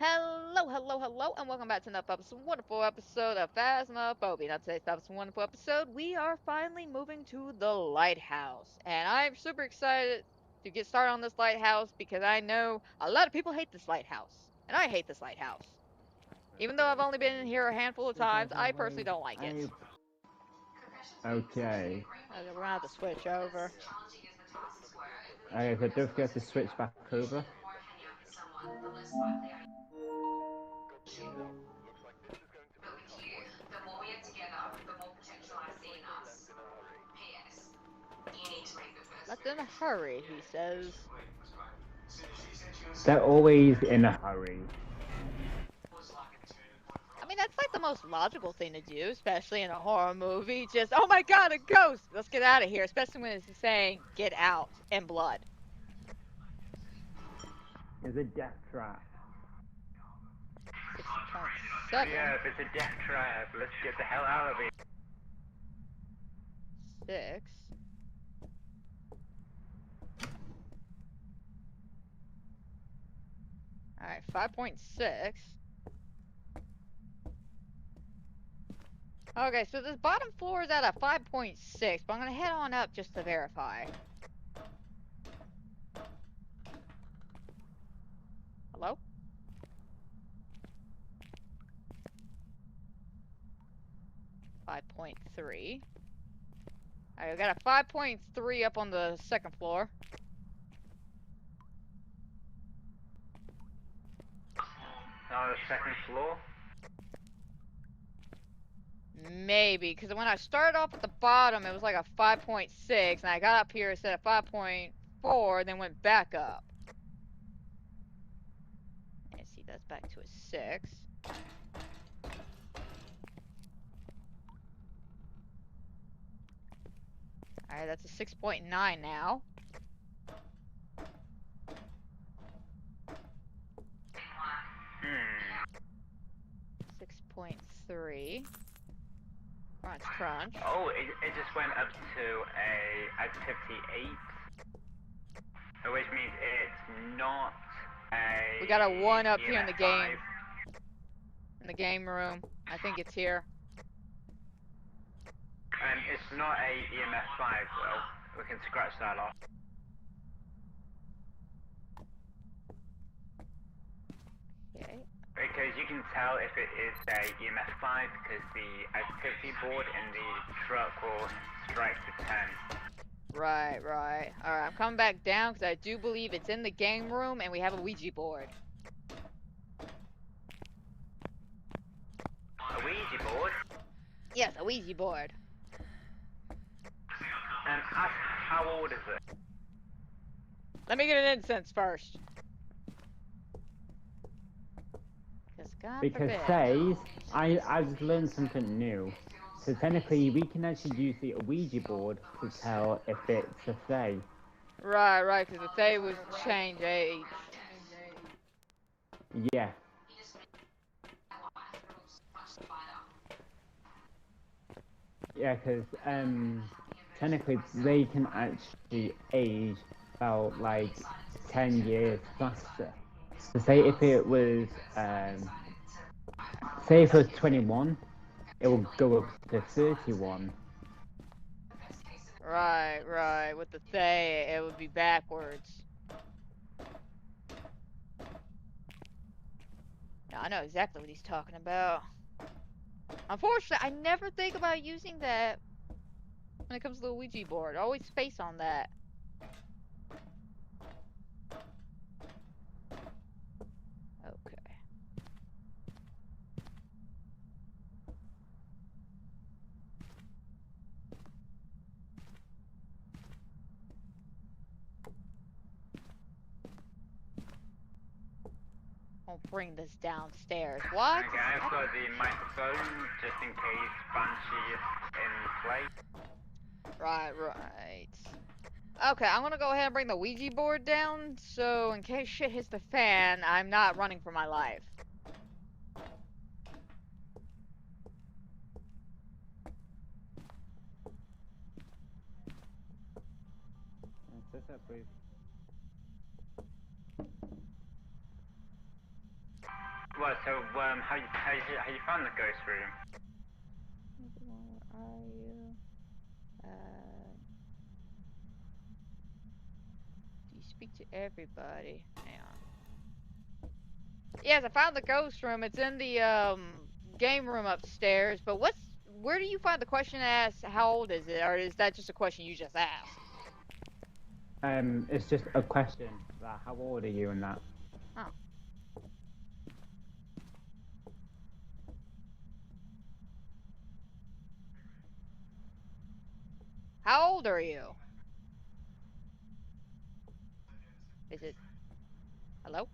Hello, hello, hello, and welcome back to another wonderful episode of Phasmophobia. Now, today's wonderful episode, we are finally moving to the Lighthouse. And I'm super excited to get started on this Lighthouse because I know a lot of people hate this Lighthouse. And I hate this Lighthouse. Even though I've only been in here a handful of times, I personally don't like it. Okay. Okay, we're gonna have to switch over. Okay, so don't forget to switch back over. Let's in a hurry, he says. They're always in a hurry. I mean, that's like the most logical thing to do, especially in a horror movie. Just, oh my god, a ghost! Let's get out of here, especially when it's saying, get out, and blood. It's a death trap. 6.7. Yeah, if it's a death trap, let's get the hell out of here. 6. Alright, 5.6. Okay, so this bottom floor is at a 5.6, but I'm gonna head on up just to verify. Hello? .3. Alright, we got a 5.3 up on the second floor. On the second floor? Maybe, because when I started off at the bottom, it was like a 5.6, and I got up here, it said a 5.4, then went back up. And see, that's back to a 6. Alright, that's a 6.9 now. Hmm. 6.3. Crunch, crunch. Oh, it just went up to a activity 8. Which means it's not a... We got a 1 up here in EMF the game. 5. In the game room. I think it's here. And it's not a EMF 5, well, we can scratch that off. Okay. Because you can tell if it is a EMF 5 because the activity board in the truck will strike to 10. Right, right. Alright, I'm coming back down because I do believe it's in the game room and we have a Ouija board. A Ouija board? Yes, a Ouija board. And ask how old is it? Let me get an incense first. Because says, I've learned something new. So technically, we can actually use the Ouija board to tell if it's a Fae. Right, right, because the Fae was change age. Yeah. Yeah, because technically they can actually age about like 10 years faster. So say if it was say if it was 21, it will go up to 31. Right, right. With the Fae, it would be backwards. Now, I know exactly what he's talking about. Unfortunately, I never think about using that when it comes to the Ouija board. I always space on that. Okay. I'll bring this downstairs. What? Okay, I've got the microphone just in case Banshee is in play. Right, right. Okay, I'm gonna go ahead and bring the Ouija board down, so in case shit hits the fan, I'm not running for my life. Set that, please. what? So how you found the ghost room? Where are you? Do you speak to everybody? Hang on. Yes, I found the ghost room. It's in the game room upstairs. But where do you find the question that asks how old is it, or is that just a question you just asked? It's just a question. Like, how old are you and that? Oh. How old are you? Is it? Hello?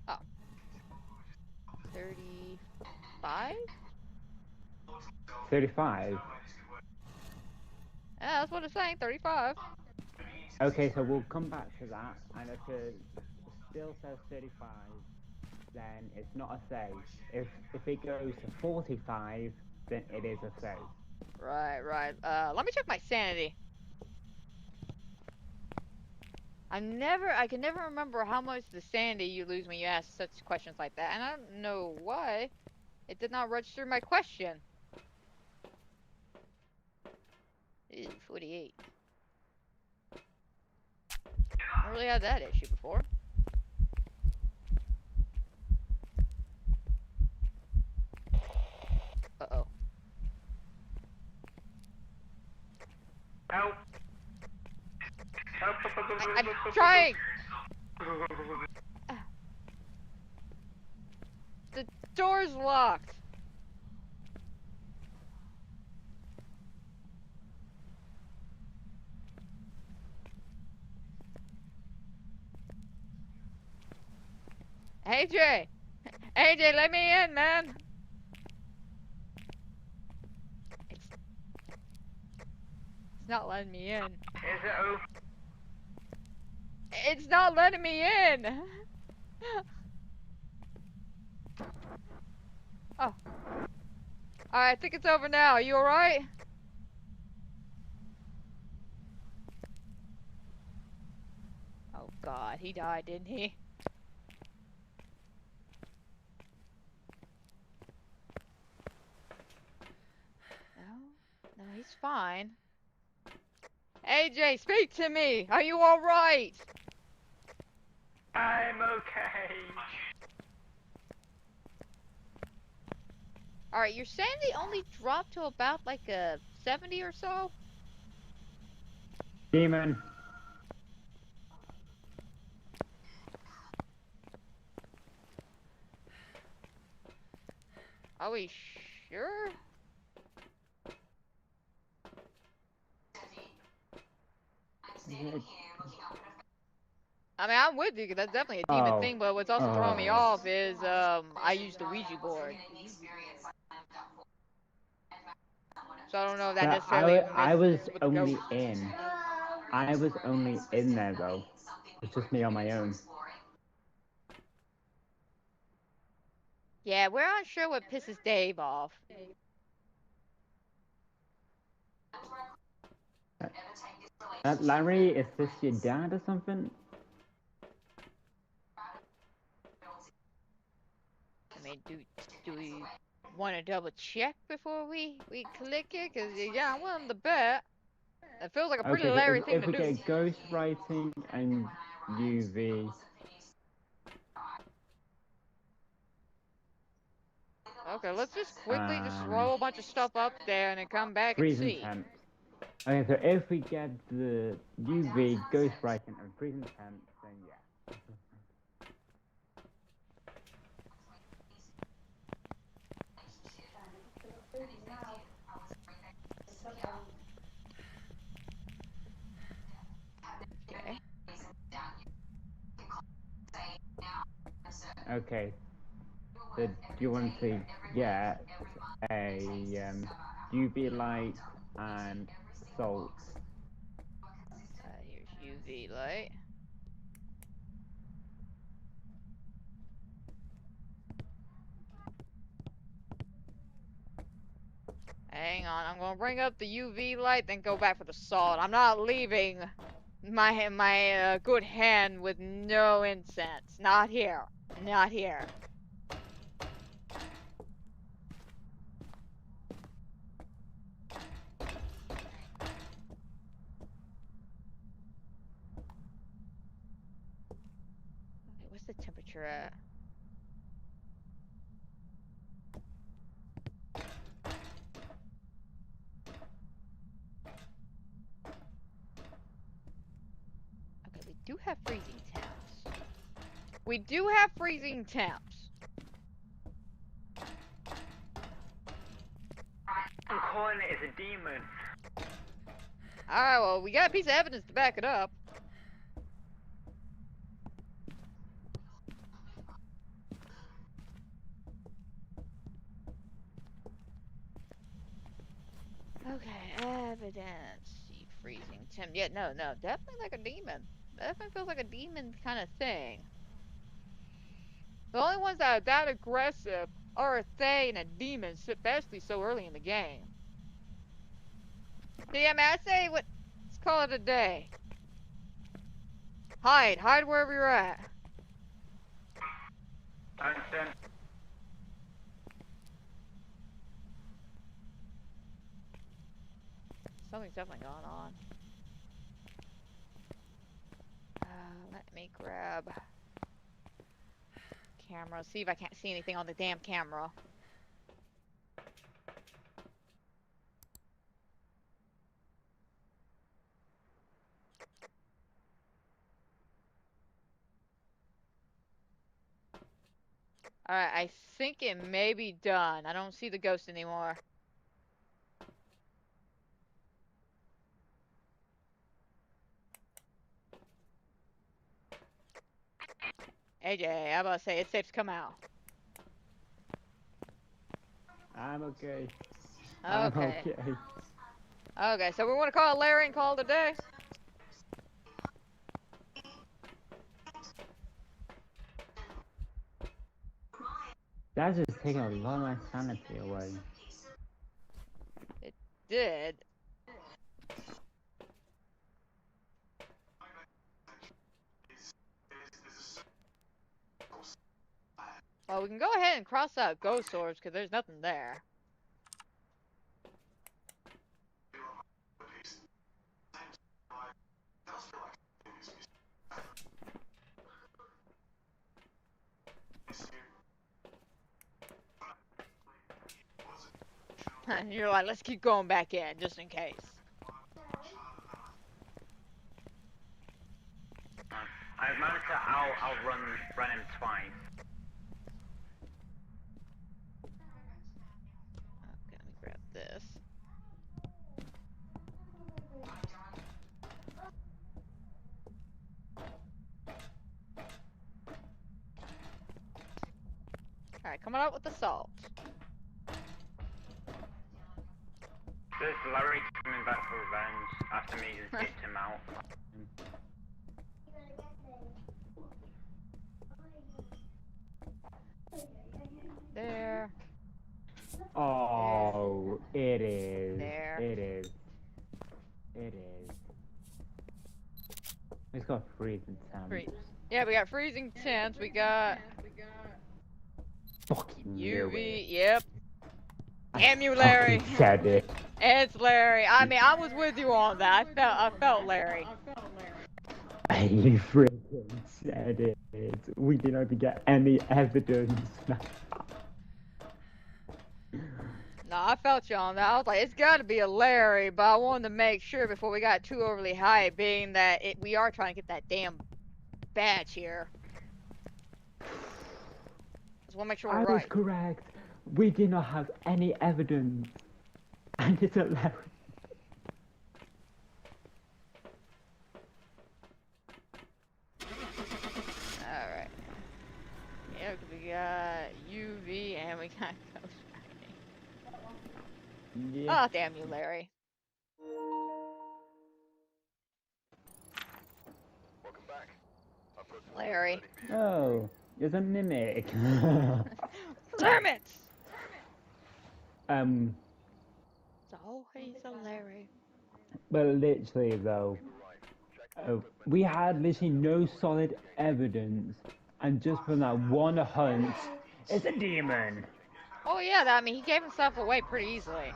Oh. 35? 35. Yeah, that's what it's saying. 35. Okay, so we'll come back to that, and if it still says 35, then it's not a save. If it goes to 45, then it is a save. Right, right. Let me check my sanity. I can never remember how much the sanity you lose when you ask such questions like that, and I don't know why it did not register my question. Ew, 48. I really had that issue before. Uh-oh. Help! Help! I'm trying! The door's locked. AJ! AJ, let me in, man! It's not letting me in. Is it open? It's not letting me in! Oh. Alright, I think it's over now. Are you alright? Oh god, he died, didn't he? No, he's fine. AJ, speak to me! Are you alright? I'm okay. Alright, your sanity only dropped to about like a 70 or so? Demon. Are we sure? I mean, I'm with you, 'cause that's definitely a demon thing, but what's also throwing me off is, I used the Ouija board. So I don't know if that necessarily I was messes with the only ghost. in. I was only in there though. It's just me on my own. Yeah, we're unsure what pisses Dave off. Larry, is this your dad or something? I mean, do we want to double check before we click it? Cause yeah, I'm willing to bet. It feels like a pretty Okay, Larry thing if to we do. get ghost writing and UV. Okay, let's just quickly just throw a bunch of stuff up there and then come back and Freezing see. temps. Okay, so if we get the UV, ghost writing, and freezing temps, then yeah. Okay. Okay. So do you want to get a UV light and salt? Here's UV light. Hang on, I'm gonna bring up the UV light, then go back for the salt. I'm not leaving. My good hand with no incense. Not here. Not here. Okay, what's the temperature at? Okay, we do have freezing temps. We do have freezing temps. I'm calling it as a demon. Alright, well, we got a piece of evidence to back it up. Okay, evidence. See, freezing temp. Yeah, no, definitely like a demon. Definitely feels like a demon kind of thing. The only ones that are that aggressive are a Thay and a demon, especially so early in the game. So yeah, man, I'd say let's call it a day. Hide wherever you're at. Understand? Something's definitely going on. Let me grab camera. See if I can't see anything on the damn camera. Alright, I think it may be done. I don't see the ghost anymore. AJ, I'm about to say it's safe to come out. I'm okay. Okay. I'm okay. Okay, so we want to call Larry and call it a day? That's just taking a lot of my sanity away. It did. Well, we can go ahead and cross out ghost orbs because there's nothing there. And you're like, let's keep going back in just in case. I've managed to run him twice. Okay, let me grab this. Alright, coming out with the salt. This Larry coming back for revenge after me just dipped him out. There. Oh, it is. There. It is. It is. It's got freezing temps. Yeah, we got freezing temps. We got Fucking knew UV. it. Yep. I Damn you, Larry. fucking said it. It's Larry. I mean, I was with you on that. I felt Larry. You freaking said it. We didn't even get any evidence. No, I felt you on that. I was like, it's got to be a Larry, but I wanted to make sure before we got too overly high, being that we are trying to get that damn badge here. Just want to make sure we're I was right. correct. We did not have any evidence. And it's a Larry. Alright. Yeah, we got UV and we got ghost writing. Yeah. Oh, damn you, Larry. Larry. Oh, it's a mimic. Damn it! It's always a Larry. but literally though, We had literally no solid evidence, and just from that one hunch, it's a demon. Oh yeah, I mean he gave himself away pretty easily.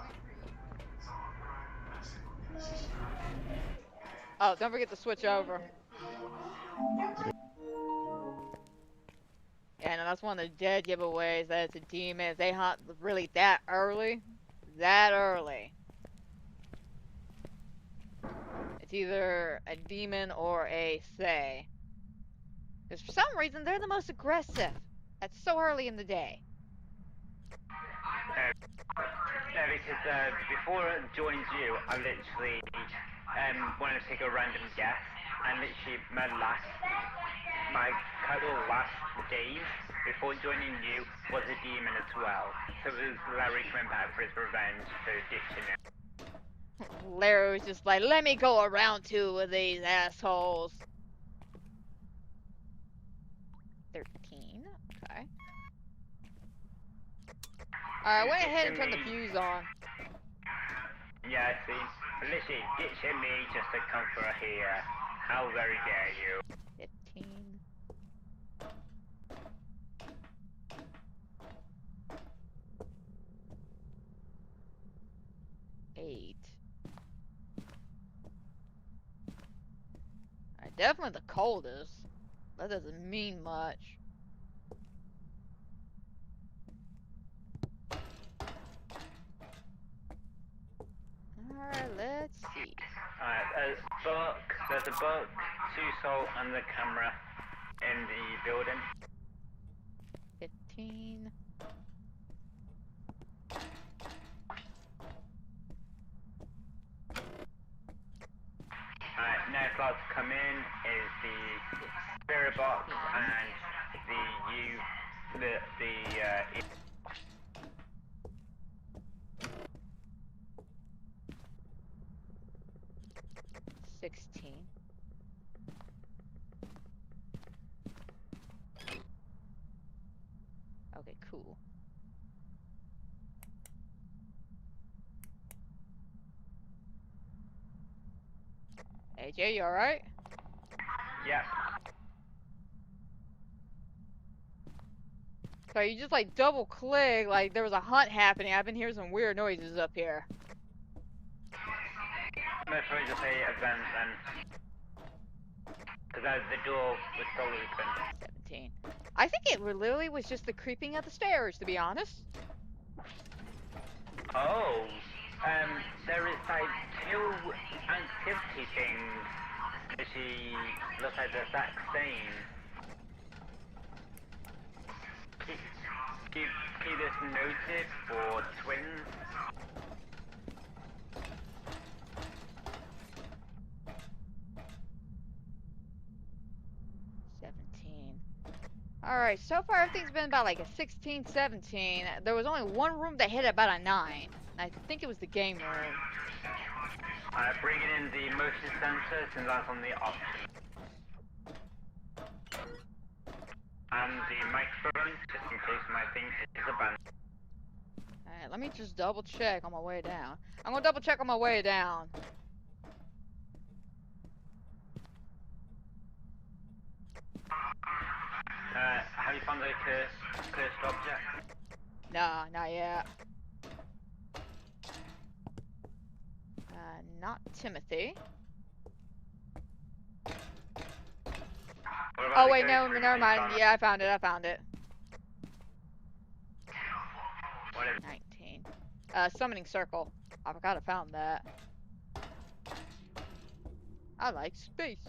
Oh, don't forget to switch over. And that's one of the dead giveaways that it's a demon. If they hunt really that early, it's either a demon or a Fae. Because for some reason they're the most aggressive. That's so early in the day. Yeah, because before I joined you, I literally wanted to take a random guess, and literally my couple last days before joining you was a demon as well. So it was Larry coming back for his revenge for ditching him. Larry was just like, let me go around two of these assholes. 13. Okay. Alright, I went ahead and turned the fuse on. Yeah, see, literally ditching me just to come for here. How very dare you? 15. Eight. Alright, definitely the coldest. That doesn't mean much. Alright, let's see. Alright, there's a book, 2 salt and the camera in the building. 15. Alright, next lot to come in is the spirit box and the 16. Okay, cool. AJ, you alright? yeah. So you just like double click, like there was a hunt happening. I've been hearing some weird noises up here. Let's try to say event then. Because the door was still open. 17. I think it literally was just the creeping of the stairs, to be honest. Oh, there is like 2 activity things that she looks like the exact same. Keep this noted for twins. Alright, so far everything's been about like a 16, 17. There was only one room that hit about a 9. I think it was the game room. Bringing in the motion sensor since that's on the option. And the microphone, just in case my thing is abandoned. Alright, let me just double check on my way down. I'm gonna double check on my way down. Have you found the cursed object? Nah, not yet. Not Timothy. Oh wait, no, never mind. Yeah, I found it. What is 19. Summoning circle. I forgot I found that. I like space.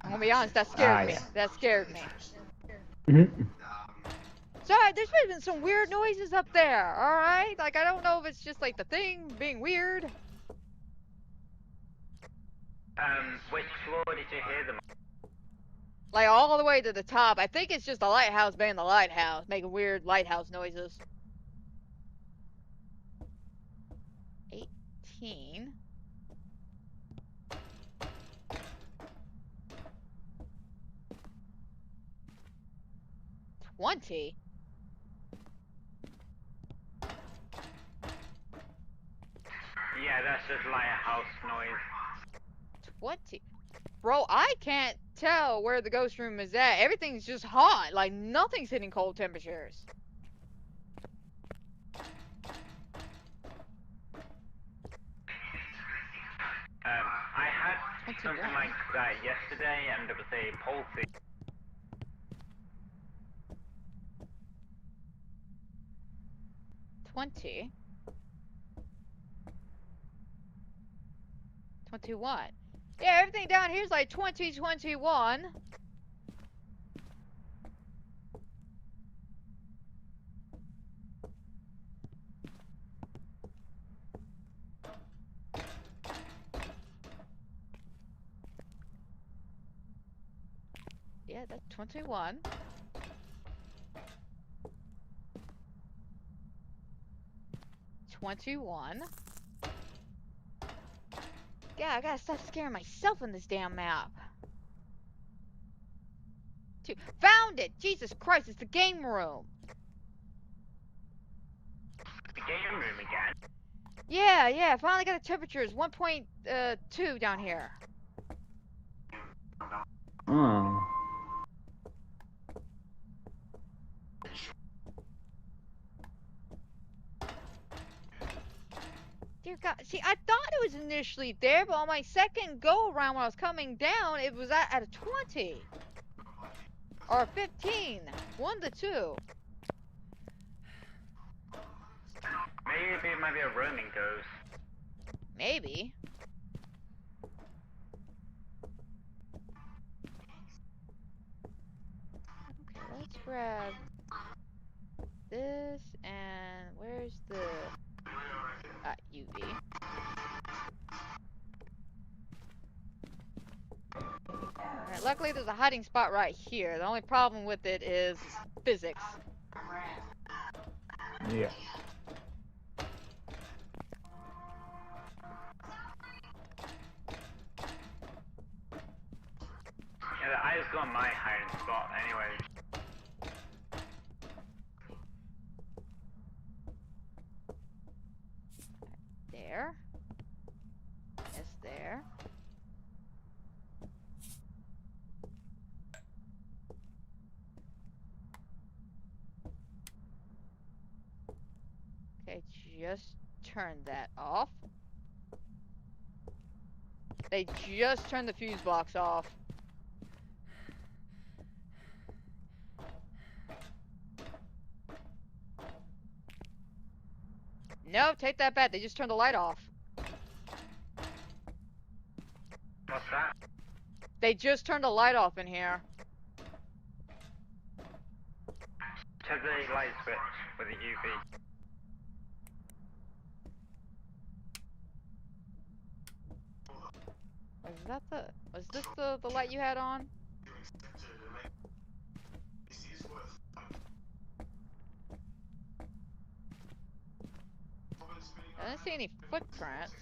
I'm gonna be honest, that scared me. That scared me. So, there's been some weird noises up there, alright? Like, I don't know if it's just like the thing being weird. which floor did you hear them? Like, all the way to the top. I think it's just the lighthouse being the lighthouse, making weird lighthouse noises. 18. 20. Yeah, Yeah, that's just lighthouse noise. 20. Bro, I can't tell where the ghost room is at. Everything's just hot. Like, nothing's hitting cold temperatures. I had 21. something like that yesterday, and there was a pole thing. 20. 21. Yeah, everything down here is like 2021. Yeah, that's 21. 21. Yeah, I gotta stop scaring myself in this damn map. 2. Found it! Jesus Christ, it's the game room. The game room again. Yeah, finally got the temperatures. 1.2 down here. Oh. Dear God, see, I thought it was initially there, but on my second go around when I was coming down, it was at a 20. Or a 15. One to two. Maybe it might be a roaming ghost. Maybe. Okay, let's grab this, and where's the UV? Alright, luckily there's a hiding spot right here. The only problem with it is physics. Yeah. Yeah, I just got my hiding spot anyway. There. Yes, there. Okay, just turn that off. They just turned the fuse box off. No, take that back. They just turned the light off. What's that? They just turned the light off in here. Check the light switch with the UV. Was this the light you had on? I didn't see any footprints.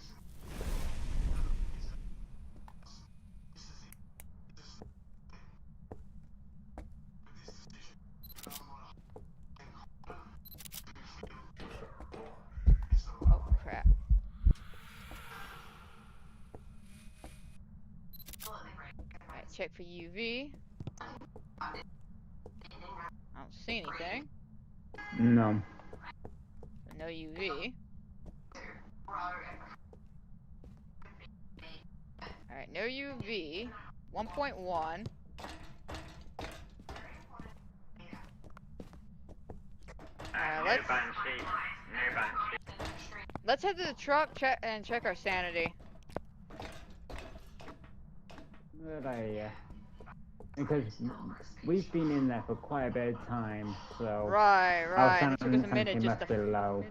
Oh crap. Alright, check for UV. I don't see anything. No. So no UV. Alright, no UV. 1.1. Let's head to the truck and check our sanity. Good idea. Because we've been in there for quite a bit of time, so Right. our It took us a minute just must be to. low.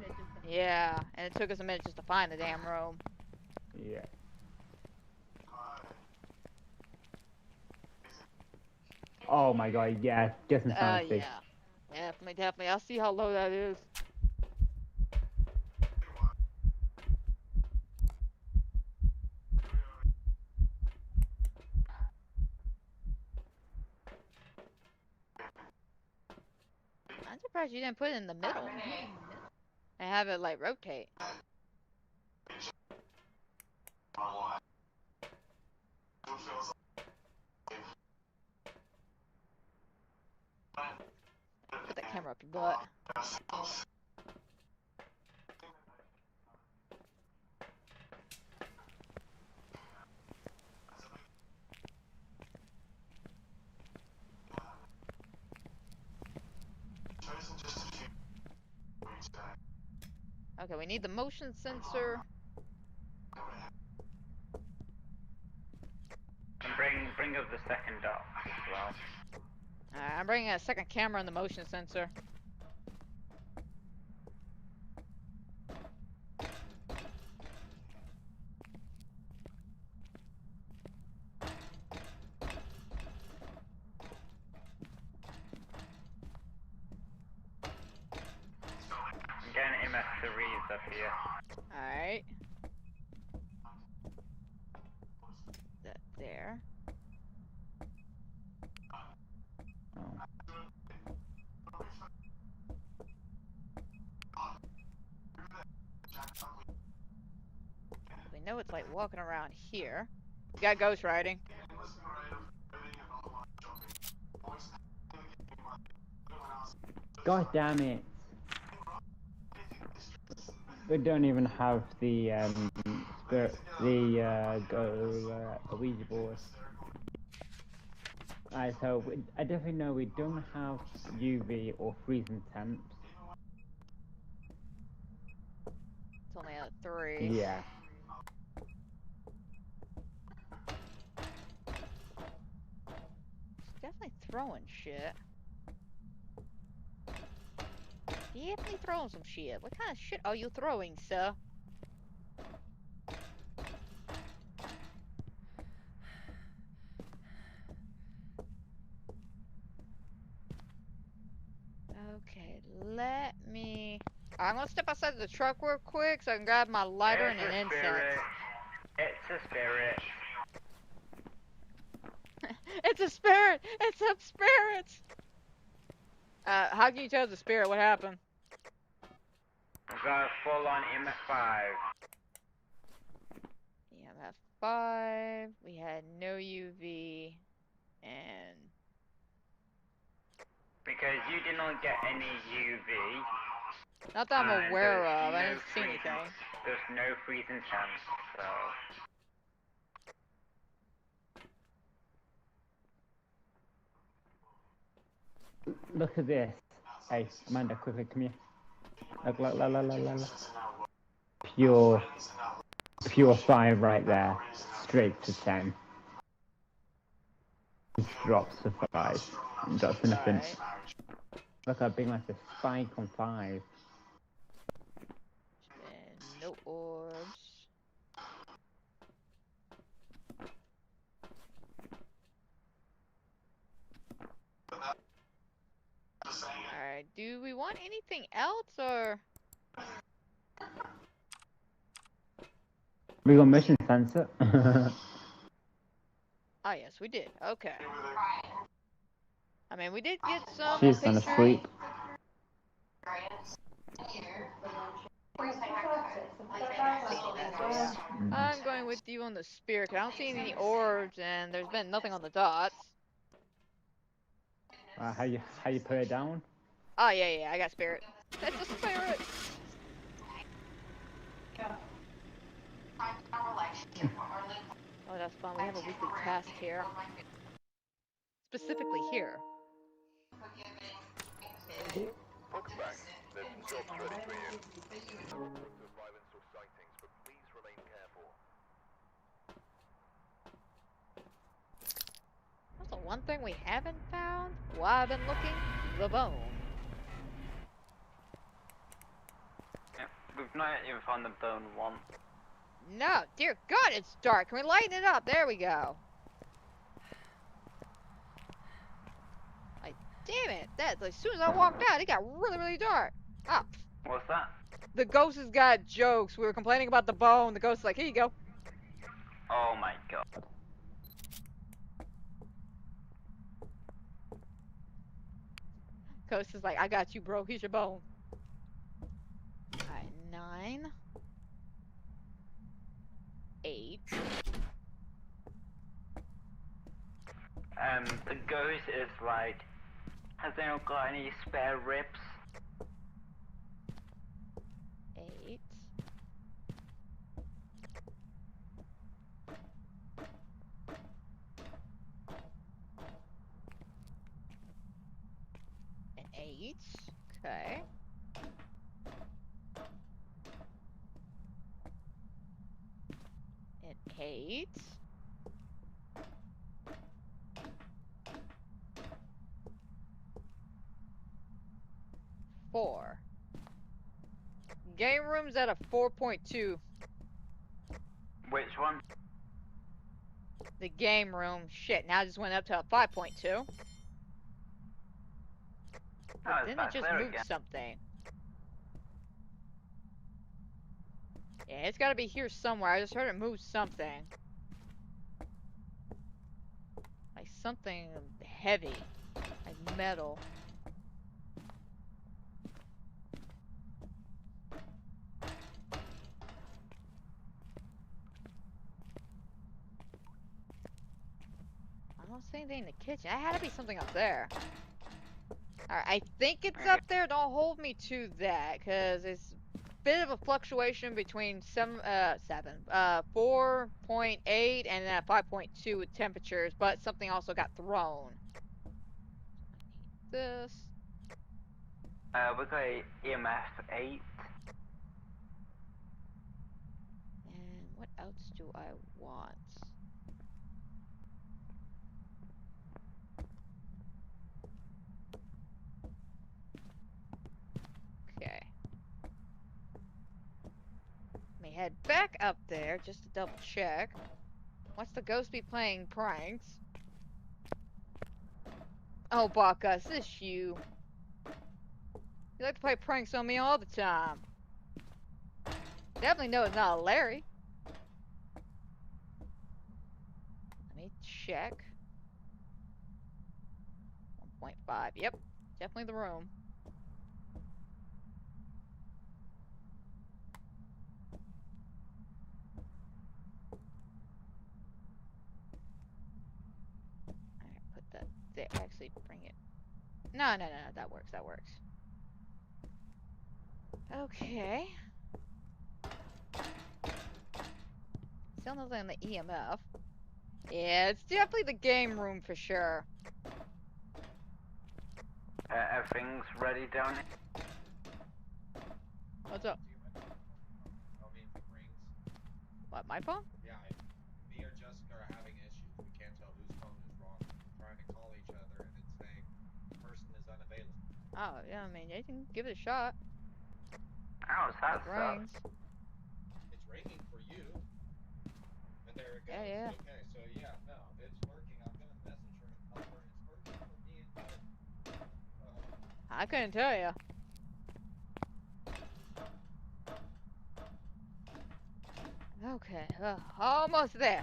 Yeah, and it took us a minute just to find the damn room. Yeah. Oh my god, yeah, just in fancy. Yeah. Definitely. I'll see how low that is. I'm surprised you didn't put it in the middle. And have it, like, rotate. Okay, we need the motion sensor. And bring up the second dock as well. Alright, I'm bringing a second camera and the motion sensor. I'm getting MS3s up here. Alright. That there. Oh. We know it's like walking around here. We got ghost riding. God damn it! We don't even have the Ouija board. Alright, so I definitely know we don't have UV or freezing temps. It's only a 3. Yeah. It's definitely throwing shit. Definitely throwing some shit. What kind of shit are you throwing, sir? Okay, let me... I'm gonna step outside the truck real quick so I can grab my lighter and an It's a incense. spirit. It's a spirit. It's a spirit! It's a spirit! How can you tell it's a spirit? What happened? I've got a full-on EMF5. EMF 5. We had no UV. And... Because you did not get any UV. not that I'm and aware there's of. I no didn't see freezing- anything. There's no freezing temps, so... Look at this. Hey, Amanda, quickly, come here. Look, look, look, look, look, look, look. Pure 5 right there. Straight to 10. Just drops to 5. That's nothing. Alright. Look how big like the spike on 5. And no orbs. Alright, do we want anything else or? We got motion sensor. Ah, yes, we did. Okay. I mean, we did get some She's gonna pictures. sleep. I'm going with you on the spirit. 'Cause I don't see any orbs, and there's been nothing on the dots. How you put it down? Oh yeah, I got spirit. That's a spirit. Oh, that's fun. We have a weekly task here. Specifically here. Welcome back. There's some jobs ready for you. Reports of violence or sightings, but please remain careful. What's the one thing we haven't found? While I've been looking? The bone. Yeah, we've not even found the bone once. No, dear God, it's dark. Can we lighten it up? There we go. Like, damn it. That, as soon as I walked out, it got really, really dark. Ah, What's that? the ghost has got jokes. We were complaining about the bone. The ghost is like, here you go. Oh my god. Ghost is like, I got you, bro. Here's your bone. Alright, 9. 8. The ghost is like, has anyone got any spare ribs? 8. Okay. An 8. Four. Game room's at a 4.2. Which one? The game room. Shit, now it just went up to a 5.2. But Oh, it's then it back just there moved again. something. Yeah, it's gotta be here somewhere. I just heard it move something. Like something heavy. Like metal. I don't see anything in the kitchen. It had to be something up there. Alright, I think it's up there. Don't hold me to that, because it's a bit of a fluctuation between 4.8 and 5.2 with temperatures, but something also got thrown. This. We got a EMF 8. And what else do I want? Okay. Let me head back up there just to double check. What's the ghost be playing pranks? Oh, Bacchus, this you. You like to play pranks on me all the time. Definitely know it's not Larry. Let me check. 1.5. Yep. Definitely the room. Alright, put that there. Actually, bring it. No. That works. That works. Okay. Still nothing on the EMF. Yeah, it's definitely the game room for sure. Everything's ready down here. What's up? What, my phone? Yeah, me or Jessica are having issues. We can't tell whose phone is wrong. We're trying to call each other and it's saying the person is unavailable. Oh, yeah, I mean, you can give it a shot. How's that It stuff? rings. It's ringing for you. And there it goes. Yeah. Okay, so yeah, no, it's working. I'm gonna message her and tell her it's working for me and you. I couldn't tell you. Okay, almost there.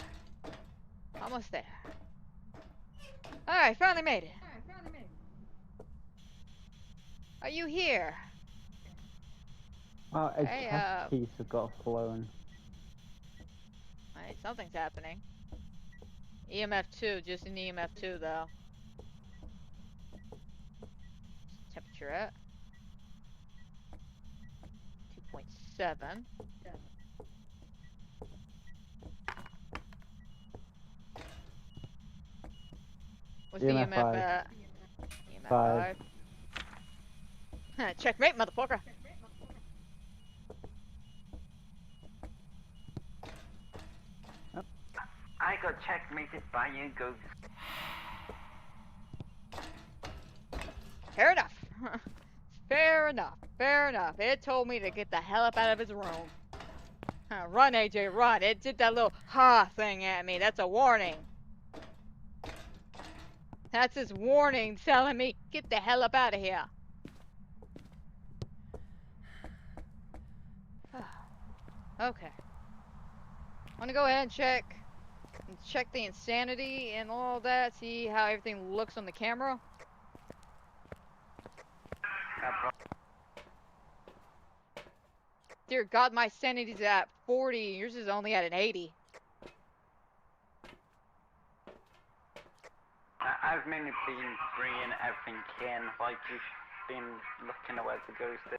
Almost there. Alright, finally made it. Are you here? Oh, a Hey, chess piece got flown. Alright, something's happening. EMF 2, just an EMF 2 though. Temperature at 2.7. What's the EMF EMF 5. at? EMF 5. 5. Checkmate, motherfucker. I got checkmated by you, ghost. Fair enough. Fair enough. Fair enough. It told me to get the hell up out of his room. Run, AJ, run. It did that little ha thing at me. That's a warning. That's his warning telling me, get the hell up out of here. Okay. I'm gonna go ahead and check the insanity and all that, see how everything looks on the camera. Dear God, my sanity's at 40, yours is only at an 80. I've mainly been bringing everything in, like you've been looking at where the ghost is.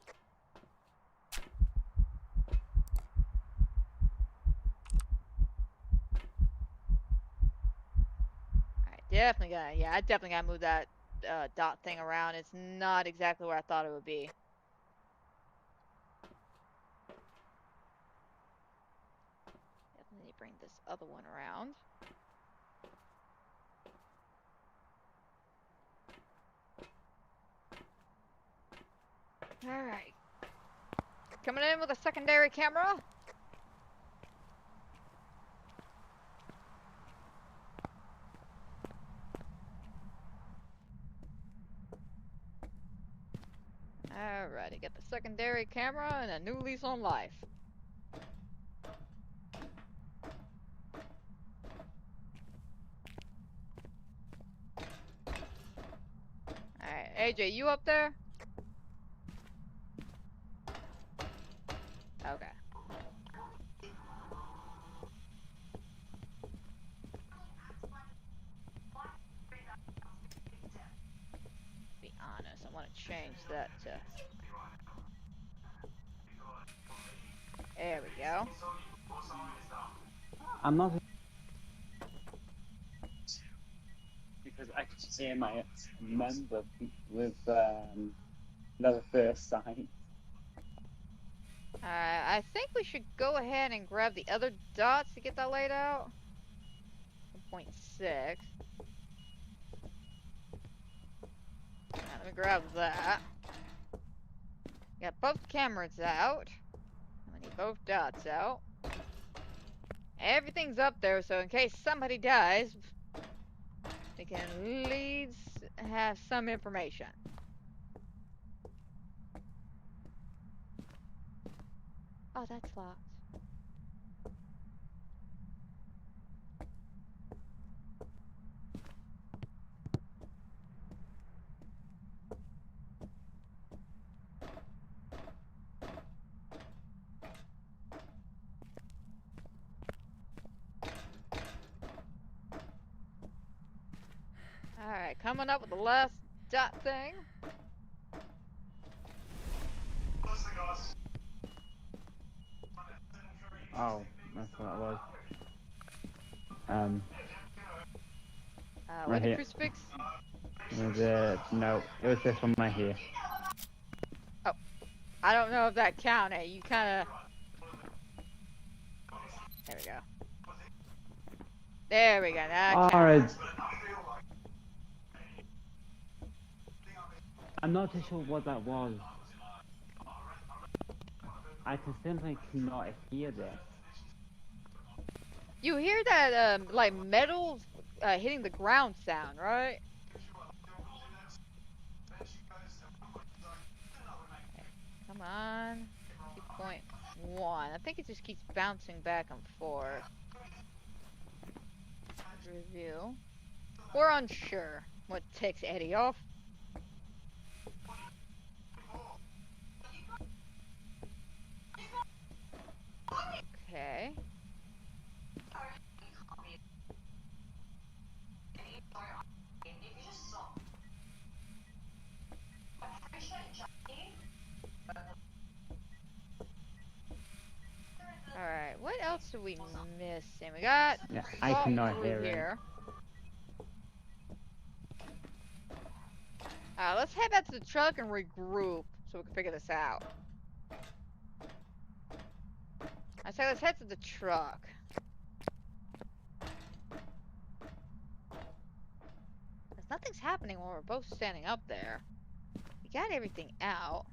Alright, definitely gotta, yeah, I definitely gotta move that dot thing around. It's not exactly where I thought it would be. Definitely bring this other one around. Alright. Coming in with a secondary camera. Alrighty, get the secondary camera and a new lease on life. Alright, AJ, you up there? Okay. Be honest, I want to change that to... There we go. I'm not because I can hear my member with another first sign. I think we should go ahead and grab the other dots to get that laid out. 1.6. Let me grab that. Got both cameras out. I need both dots out. Everything's up there, so in case somebody dies, we can at least have some information. Oh, that's locked. Alright, coming up with the last dot thing. Oh, that's what it was. Where's Right the here. crucifix? Was it? No, it was this one right here. Oh, I don't know if that counted. You kind of... There we go. There we go, that counted. Alright. I'm not too sure what that was. I can simply cannot hear this. You hear that, like, metal hitting the ground sound, right? Okay, come on. 2.1. I think it just keeps bouncing back and forth. Review. We're unsure what takes Eddie off. Okay. Alright, what else are we missing? We got Yeah, I salt cannot glue hear it. here. Let's head back to the truck and regroup so we can figure this out. I say let's head to the truck. Because nothing's happening when we're both standing up there. We got everything out.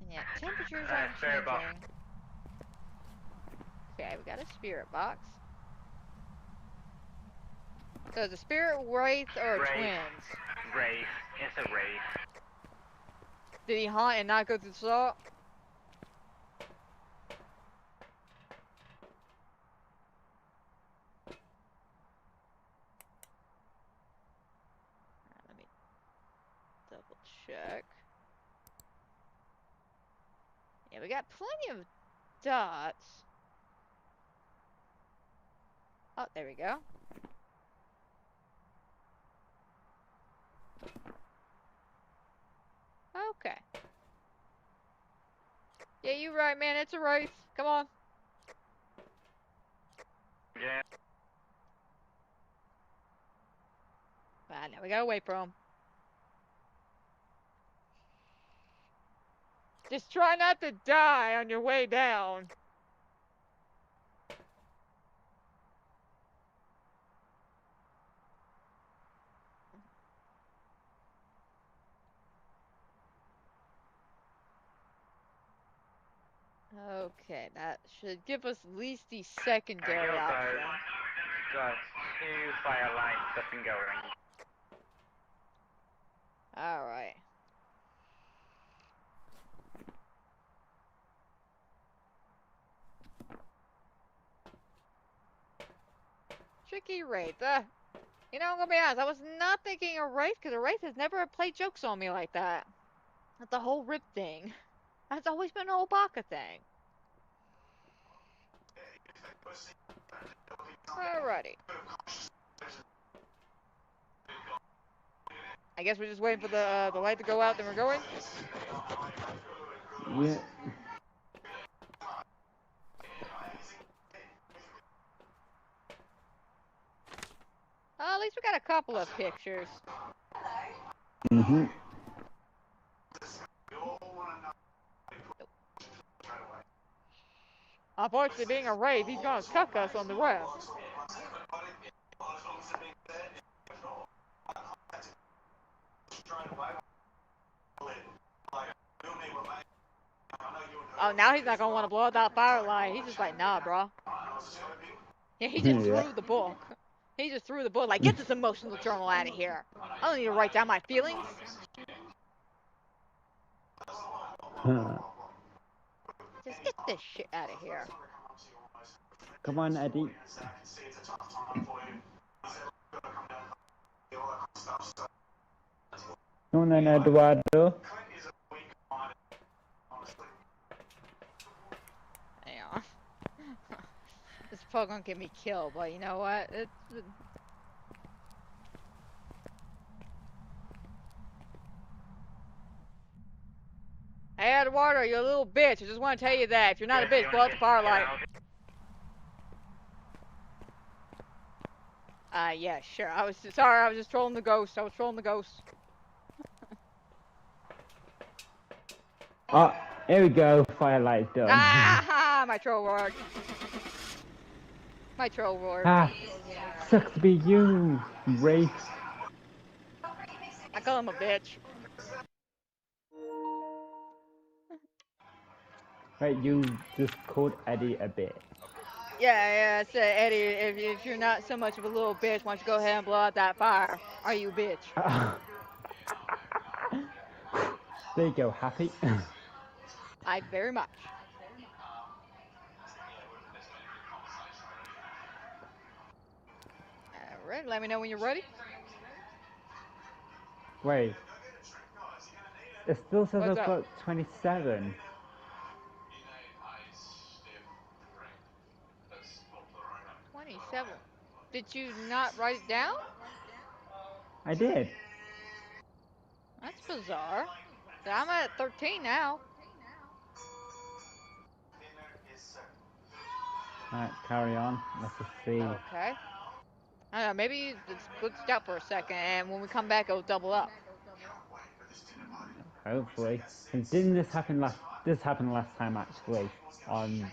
And yet temperatures aren't spirit box. changing. Okay, we got a spirit box. So the spirit wraith or Wraith. twins? Wraith. It's a wraith. Did he haunt and not go through the salt? Let me double check. Yeah, we got plenty of dots. Oh, there we go. Okay. Yeah, you're right, man. It's a wraith. Come on. Yeah. Ah, now we gotta wait for him. Just try not to die on your way down. Okay, that should give us at least the secondary option. Got 2 fire lines up and going. Alright. Tricky Wraith. You know, I'm gonna be honest, I was not thinking a Wraith, because a Wraith has never played jokes on me like that. That's the whole Rip thing. That's always been an Obaka thing. Alrighty. I guess we're just waiting for the light to go out, then we're going? Yeah. At least we got a couple of pictures. Mhm. Unfortunately, being a Wraith, he's gonna cuck us on the rest. Oh, now he's not gonna want to blow out that firelight. He's just like, nah, bro. Yeah, he just Yeah. threw the book. He just threw the book. Like, get this emotional journal out of here. I don't need to write down my feelings. Just get this shit out of here. Come on, Eddie. Come on then, Eduardo. Hang on. This is probably gonna get me killed, but you know what? Hey, Eduardo, you're a little bitch. I just want to tell you that. If you're not a bitch, blow out the firelight. Yeah, sure. I was sorry. I was just trolling the ghost. I was trolling the ghost. Oh, here we go. Firelight's done. Ah, my troll worked. My troll worked. Ah, sucks to be you, Wraith. I call him a bitch. Right, you just called Eddie a bitch. Yeah, I said, Eddie, if you're not so much of a little bitch, why don't you go ahead and blow out that fire? Are you a bitch? There you go, happy. I very much. Alright, let me know when you're ready. Wait. It still says What's I've up? got 27. 27. Did you not write it down? I did. That's bizarre. I'm at 13 now. Alright, carry on. Let's just see. Okay. I don't know, maybe it's glitched out for a second, and when we come back, it'll double up. Hopefully. And didn't this happen last? This happened last time actually, on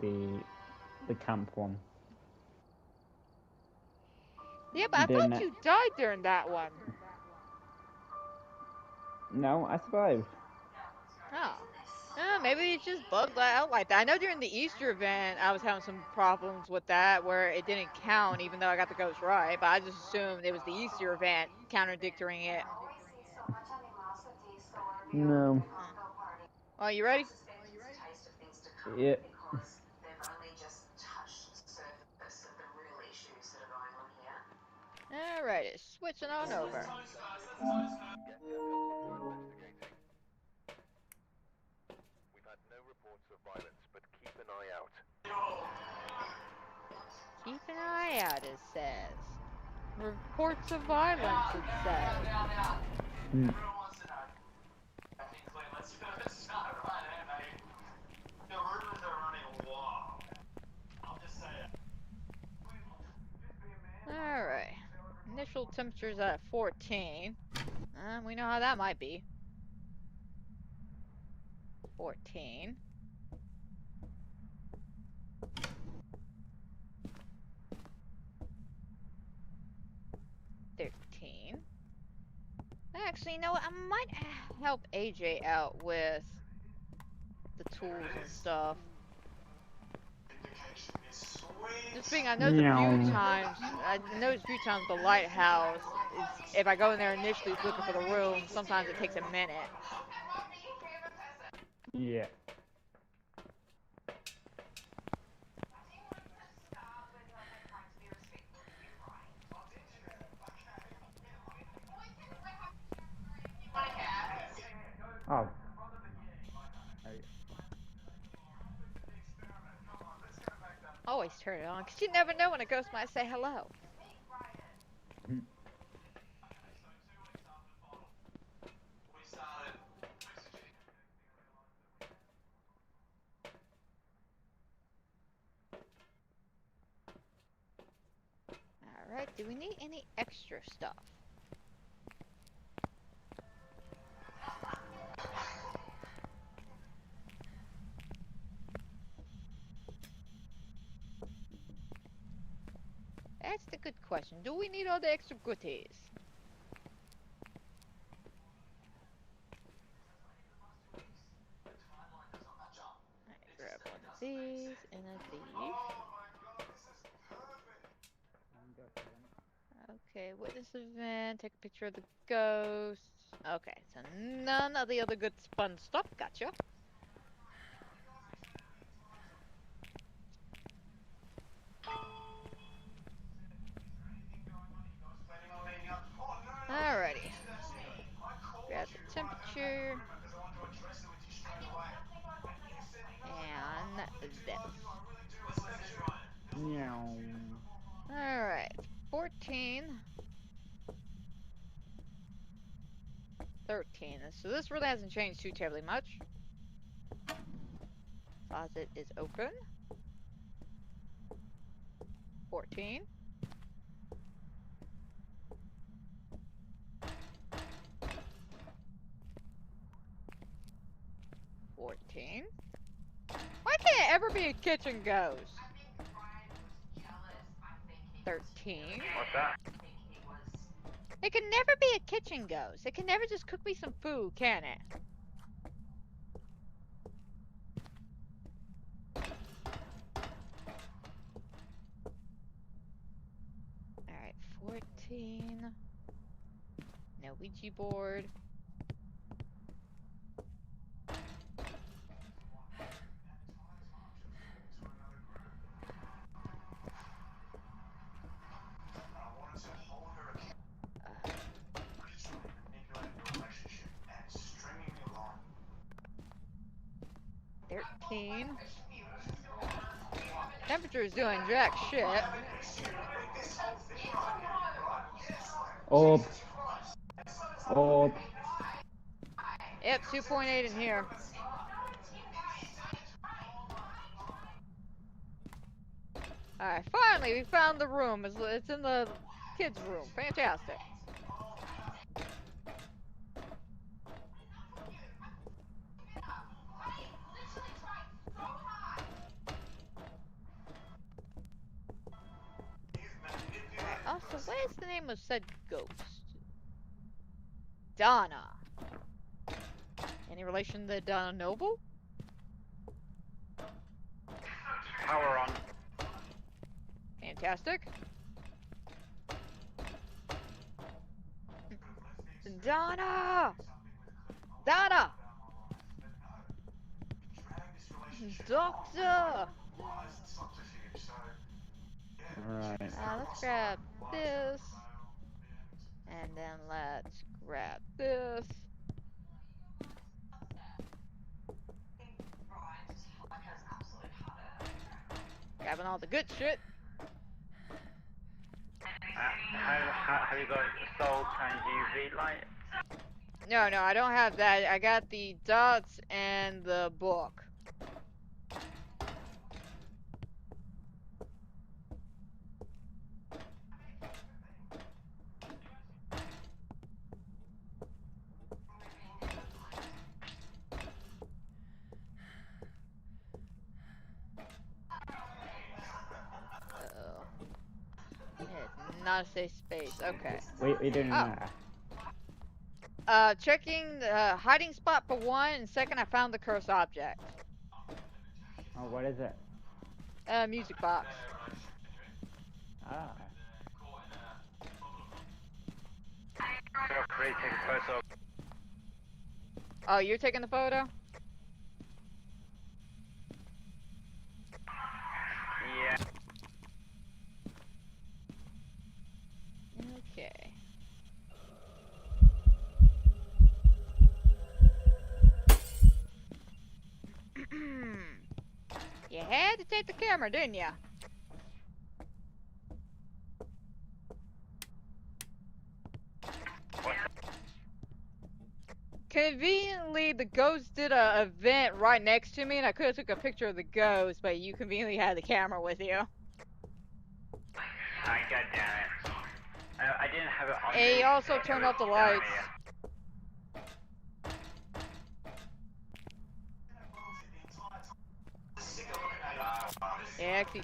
the camp one. Yeah, but I Didn't thought it? you died during that one. No, I survived. Oh. Maybe it's just bugged out like that. I know during the Easter event, I was having some problems with that, where it didn't count even though I got the ghost right, but I just assumed it was the Easter event contradicting it. No. Oh, you ready? Yeah. Alrighty, switching on over. Get your customers investigating. We've had no reports of violence, but keep an eye out. Keep an eye out, it says. Reports of violence, it says. Hmm. Alright. Initial temperature's at 14. We know how that might be. 14. 13. Actually, you know what? I might help AJ out with the tools and stuff. Just being, I know the few times the lighthouse is, if I go in there initially looking for the room, sometimes it takes a minute. Yeah. Oh. Always turn it on, because you never know when a ghost might say hello. Alright, do we need any extra stuff? That's the good question. Do we need all the extra goodies? Alright, grab one of these and a these. Okay, witness event, take a picture of the ghost. Okay, so none of the other good fun stuff. Gotcha. Alrighty. Grab the temperature. And this. Meow. Alright. 14. 13. So this really hasn't changed too terribly much. Closet is open. 14. 14. Why can't it ever be a kitchen ghost? 13. What's that? It can never be a kitchen ghost. It can never just cook me some food, can it? Alright, 14. No Ouija board. Uh, 13. Temperature is doing jack shit. Orb. Orb. Yep, 2.8 in here. Alright, finally we found the room. It's in the kids' room. Fantastic. Alright, also, what is the name of said ghost? Donna. Any relation to Donna Noble? Power on. Fantastic. Donna! Donna! Doctor! Alright. Let's grab this. And then let's grab this. Grabbing all the good shit. Have you got soul times UV light? No, I don't have that. I got the dots and the book. not a safe space. Okay. We doing Oh. Checking the hiding spot for one, and second, I found the cursed object. Oh, what is it? Music box. Ah. Feel free to take a photo. Oh, you're taking the photo? Yeah. Okay. You had to take the camera, didn't ya? Conveniently, the ghost did a event right next to me, and I could have took a picture of the ghost, but you conveniently had the camera with you. God damn it. I didn't have it on And me. he also It turned was off the down lights. here. Yeah, actually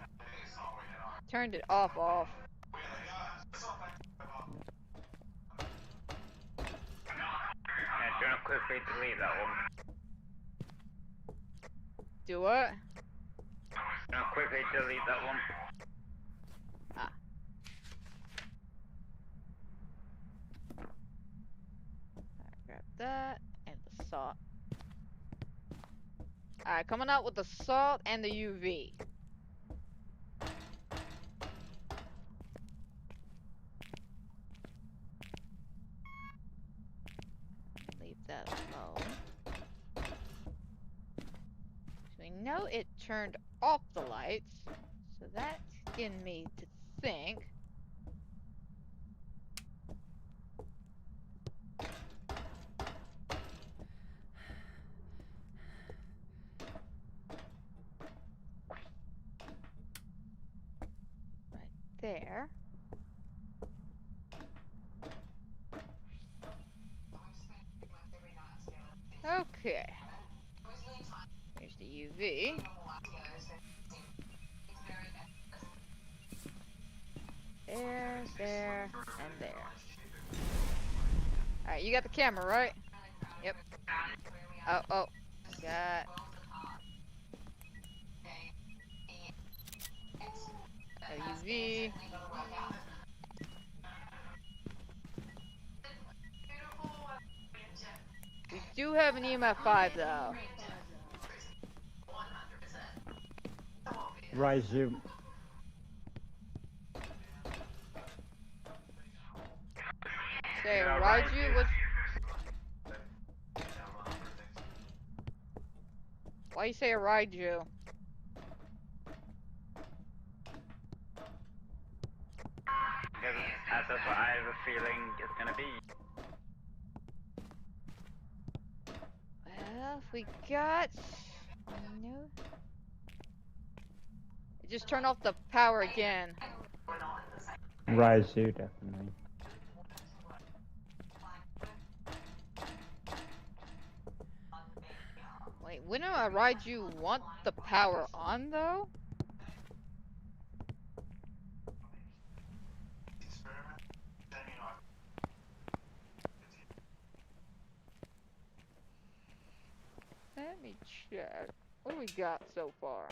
turned it off. Yeah, do you want to quickly delete that one? Do what? Do you want to quickly delete that one? Ah. Grab that and the salt. Alright, coming out with the salt and the UV. Leave that alone. So we know it turned off the lights, so that's getting me to think. Right there. Okay. Here's the UV. There, and there. Alright, you got the camera, right? Yep. Oh. Got a UV. We do have an EMF 5 though. Rise you. Say Raiju was. Why you say a Raiju? Because that's what I have a feeling it's gonna be. Well, if we got. No. It just turned off the power again. Rise you, definitely. Wait, wouldn't a Raiju want the power on though? Let me check. What do we got so far?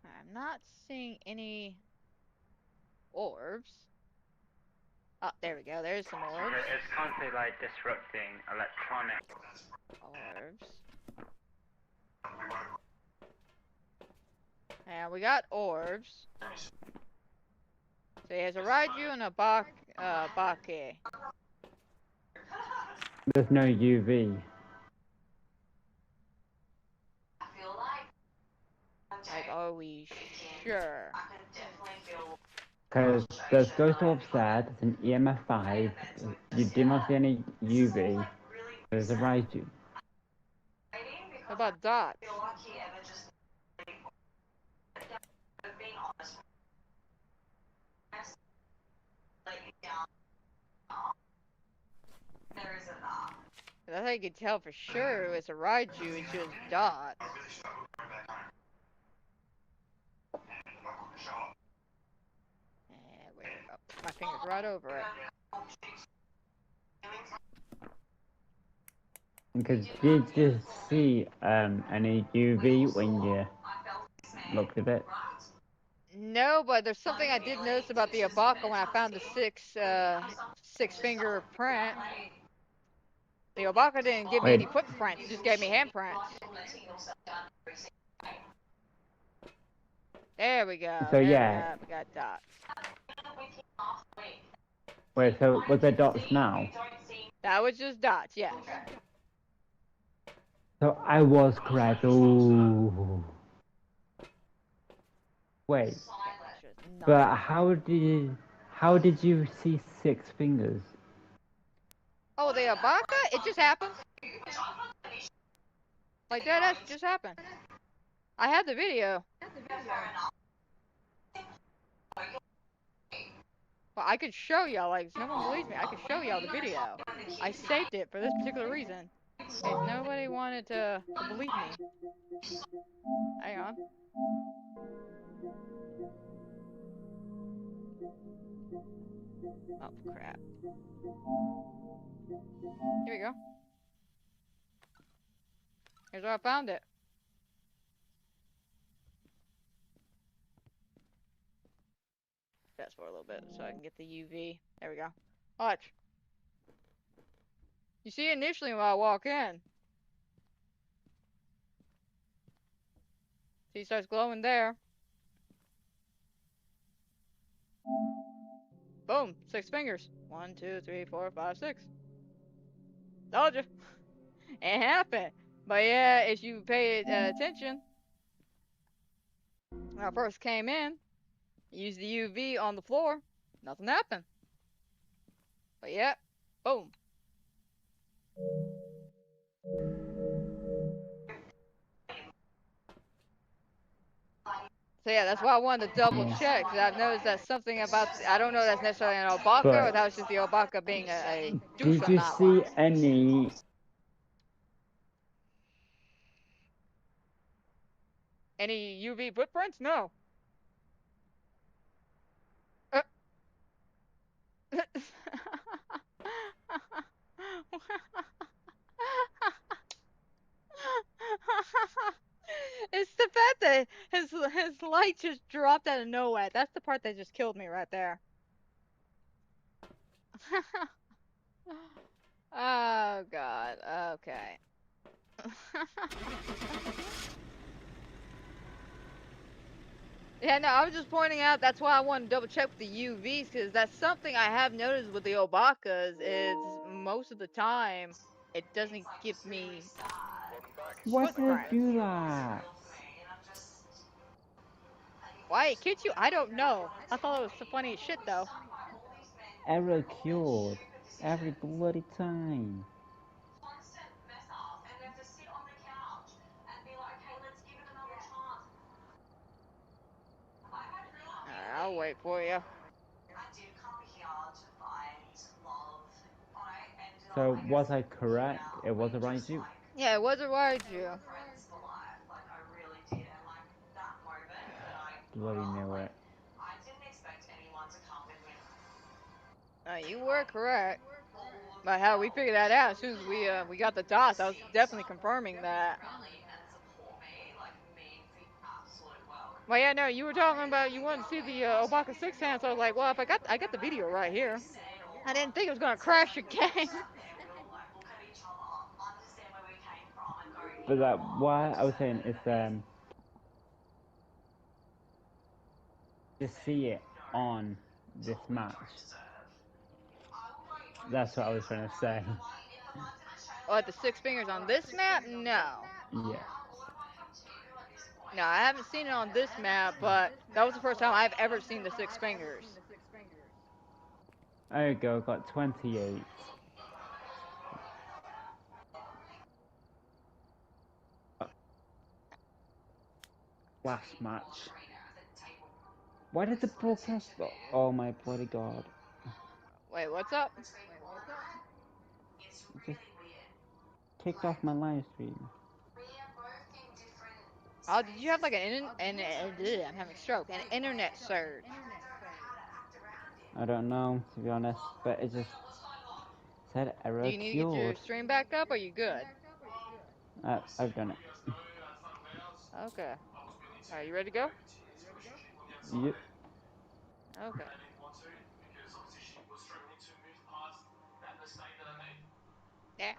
I'm not seeing any orbs. Oh, there we go. There's some orbs. It's constantly like disrupting electronics. Orbs. And we got orbs. So he has a Raiju and a Bake. There's no UV. Like, are we sure? Because there's Ghost Orbs there, there's an EMF 5, you do not see any UV, there's a Raiju. How about dots? That's how you could tell for sure it was a Raiju, it's just dots. And where? Oh, my finger's right over it. Because did you see any UV when you looked at it? No, but there's something I did notice about the Abaka when I found the six finger print. The Obaka didn't give me Wait, any footprints, it just gave me handprints. There we go, so there we yeah, go, we got dots. wait, so was there dots now? That was just dots, yes. So I was correct. Ooh. Wait, but how did you see 6 fingers? Oh, the Abaka? It just happened. Like that just happened. I had the video. Well, I could show y'all, like, no one believes me. I could show y'all the video. I saved it for this particular reason. In case nobody wanted to believe me. Hang on. Oh, crap. Here we go. Here's where I found it. Fast forward a little bit so I can get the UV. There we go. Watch. You see initially when I walk in. See, it starts glowing there. Boom, 6 fingers. 1, 2, 3, 4, 5, 6. Told you. It happened. But yeah, if you pay attention, when I first came in, used the UV on the floor, nothing happened. But yeah, boom. So yeah, that's why I wanted to double check, because I've noticed that something about, I don't know if that's necessarily an Obaka, or that was just the Obaka being a douche Did on you that see one. Any UV footprints? No. Uh. It's the fact that his light just dropped out of nowhere. That's the part that just killed me right there. Oh god. Okay. Yeah, no, I was just pointing out that's why I wanted to double check with the UVs, because that's something I have noticed with the Obakas is most of the time it doesn't give me Why did it footprints. do that? Why it killed you? I don't know. I thought it was so funny as shit though. Error cured every bloody time. Alright, I'll wait for you. So was I correct? It was a Raiju? Yeah, it was a Raiju. Bloody knew it. You were correct. But how we figured that out as soon as we got the dots, I was definitely confirming that. Well, yeah, no, you were talking about you wanted to see the Obaka 6 hand, so I was like, well, if I got the video right here. I didn't think it was gonna crash your game. But that why I was saying is to see it on this match. That's what I was trying to say. Oh, the 6 fingers on this map? No. Yeah. No, I haven't seen it on this map, but that was the first time I've ever seen the 6 fingers. There you go, got 28. Last match. Why did the broadcast stop? Oh my bloody god. Wait, what's up? Just kicked off my live stream. Oh, did you have like I'm having a stroke. An internet surge. I don't know, to be honest, but it just said Do error you need to get your cured. stream back up? Or are you good? I've done it. Okay. Are you ready to go? Yep. Okay. Yeah.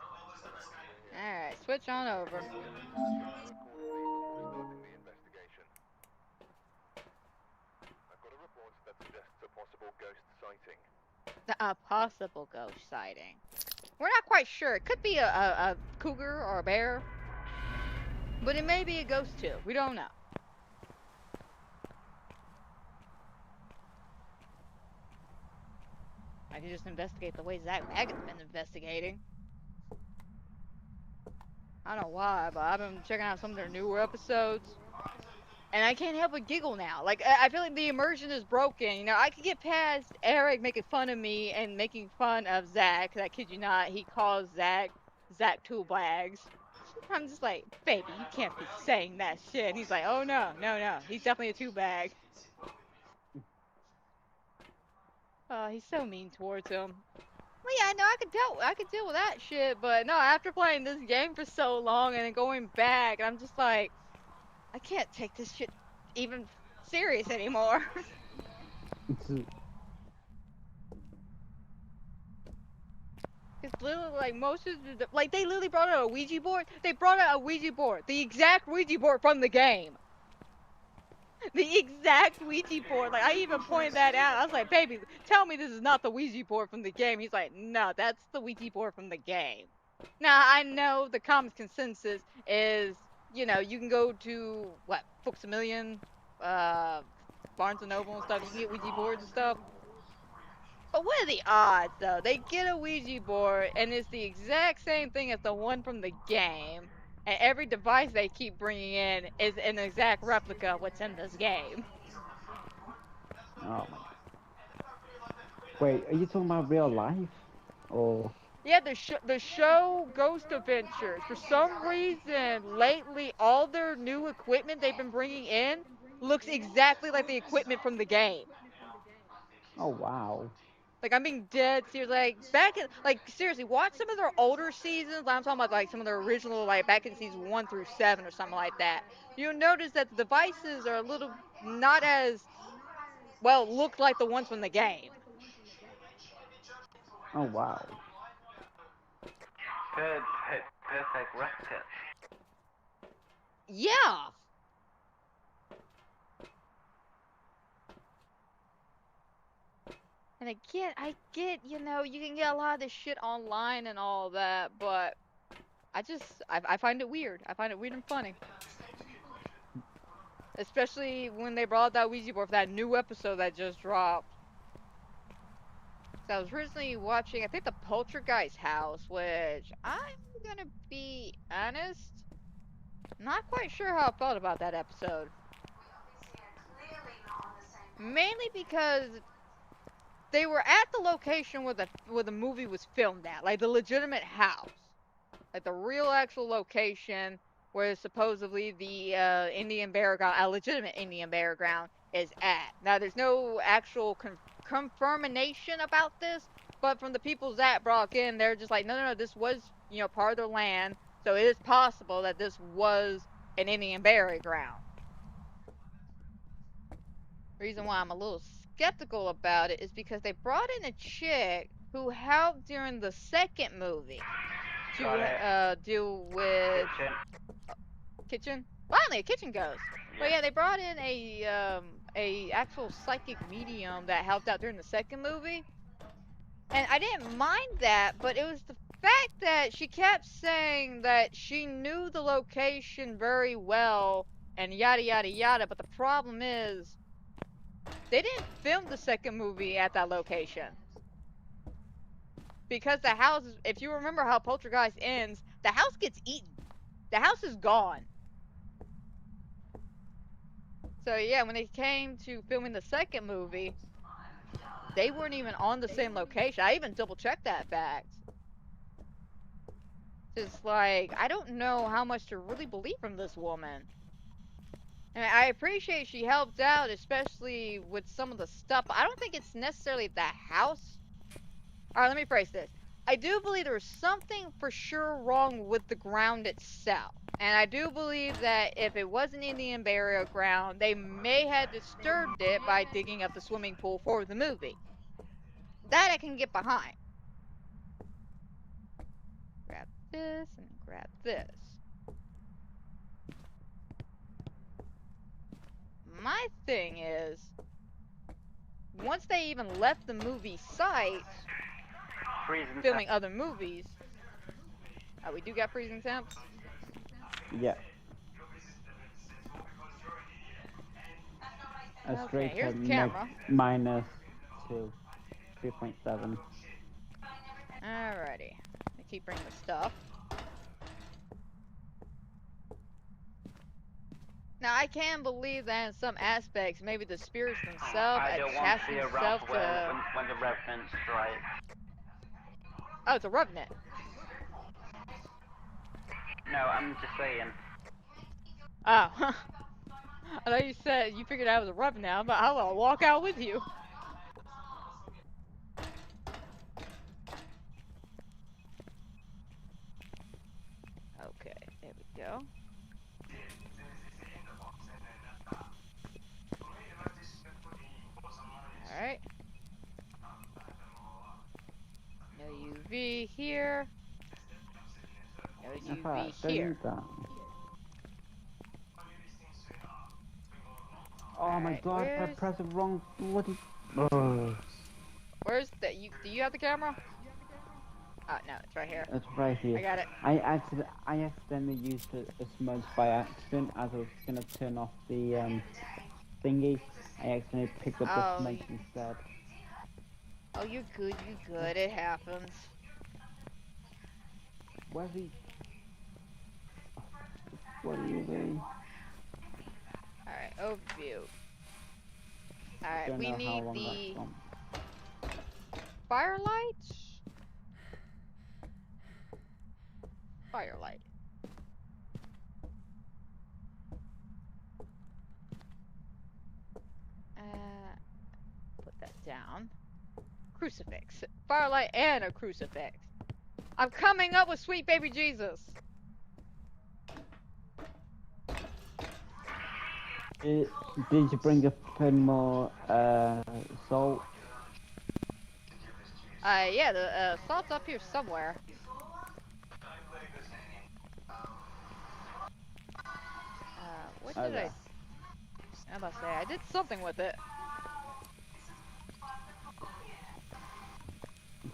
All right. Switch on over. Starting the investigation. I've got a report that suggests a possible ghost sighting. A possible ghost sighting. We're not quite sure. It could be a cougar or a bear, but it may be a ghost too. We don't know. I can just investigate the way Zach Baggett's been investigating. I don't know why, but I've been checking out some of their newer episodes, and I can't help but giggle now. Like, I feel like the immersion is broken. You know, I could get past Eric making fun of me and making fun of Zach. 'Cause I kid you not, he calls Zach Two Bags. I'm just like, baby, you can't be saying that shit. And he's like, oh no, no, no. He's definitely a two bag. Oh, he's so mean towards him. Well, yeah, no, I could deal with that shit, but no, after playing this game for so long and then going back, I'm just like, I can't take this shit even serious anymore. It's literally like most of the, like they literally brought out a Ouija board. They brought out a Ouija board, the exact Ouija board from the game. The exact Ouija board. Like I even pointed that out. I was like, "Baby, tell me this is not the Ouija board from the game." He's like, "No, that's the Ouija board from the game." Now I know the common consensus is, you know, you can go to what Books a Million, uh, Barnes and Noble and stuff. You can get Ouija boards and stuff. But what are the odds, though? They get a Ouija board, and it's the exact same thing as the one from the game. And every device they keep bringing in is an exact replica of what's in this game. Oh my. Wait, are you talking about real life? Or Yeah, the show Ghost Adventures. For some reason, lately, all their new equipment they've been bringing in looks exactly like the equipment from the game. oh wow. Like I'm being dead serious. Like back in, like seriously, watch some of their older seasons. I'm talking about like some of their original, like back in season 1 through 7 or something like that. You'll notice that the devices are a little not as well look like the ones from the game. Oh wow. Perfect replica. Yeah. And again, I get, you know, you can get a lot of this shit online and all that, but I find it weird. I find it weird and funny. Especially when they brought out that Ouija board for that new episode that just dropped. So I was originally watching, I think, the Poltergeist house, which I'm gonna be honest, not quite sure how I felt about that episode. Mainly because they were at the location where the movie was filmed at, like the legitimate house, like the real actual location where supposedly the Indian burial ground, a legitimate Indian burial ground, is at. Now, there's no actual confirmation about this, but from the people that brought in, they're just like, no, no, no, this was, you know, part of their land, so it is possible that this was an Indian burial ground. Reason why I'm a little skeptical about it is because they brought in a chick who helped during the second movie to deal with kitchen. Finally, a kitchen ghost. But yeah, they brought in a actual psychic medium that helped out during the second movie, and I didn't mind that, but it was the fact that she kept saying that she knew the location very well and yada yada yada. But the problem is, they didn't film the second movie at that location because the house. If you remember how Poltergeist ends, the house gets eaten. The house is gone. So yeah, when it came to filming the second movie, they weren't even on the same location. I even double checked that fact. It's like, I don't know how much to really believe from this woman. And I appreciate she helped out, especially with some of the stuff. I don't think it's necessarily the house. Alright, let me phrase this. I do believe there was something for sure wrong with the ground itself. And I do believe that if it was an Indian burial ground, they may have disturbed it by digging up the swimming pool for the movie. That I can get behind. Grab this and grab this. My thing is, once they even left the movie site, Freezing filming other movies. Oh, we do got freezing temps? Yeah. A Okay, straight here's to the camera. -2, 3.7. Alrighty. I keep bringing the stuff. Now, I can believe that in some aspects, maybe the spirits themselves I don't want attach to be around themselves for to... when the revenant strike. Oh, it's a revenant. No, I'm just saying. Oh, I thought you said you figured I was a revenant, but I'll walk out with you. Okay, there we go. Alright. No UV here. No In UV fact, don't here. need that. Oh my Alright, god, I where's... pressed the wrong bloody... Oh, Where's the... Do you have the camera? Oh, no, it's right here. it's right here. I got it. I accidentally used a smudge by accident as I was gonna turn off the thingy. I accidentally picked up the Oh, smudge instead. oh, you're good, you're good. It happens. Where's he? What are you doing? Alright, overview. Alright, Don't we know how need long the that's from. firelight. Firelight. Put that down. Crucifix. Firelight and a crucifix. I'm coming up with sweet baby Jesus. Did you bring up any more salt? Yeah, the salt's up here somewhere. What did Okay. I must say, I did something with it.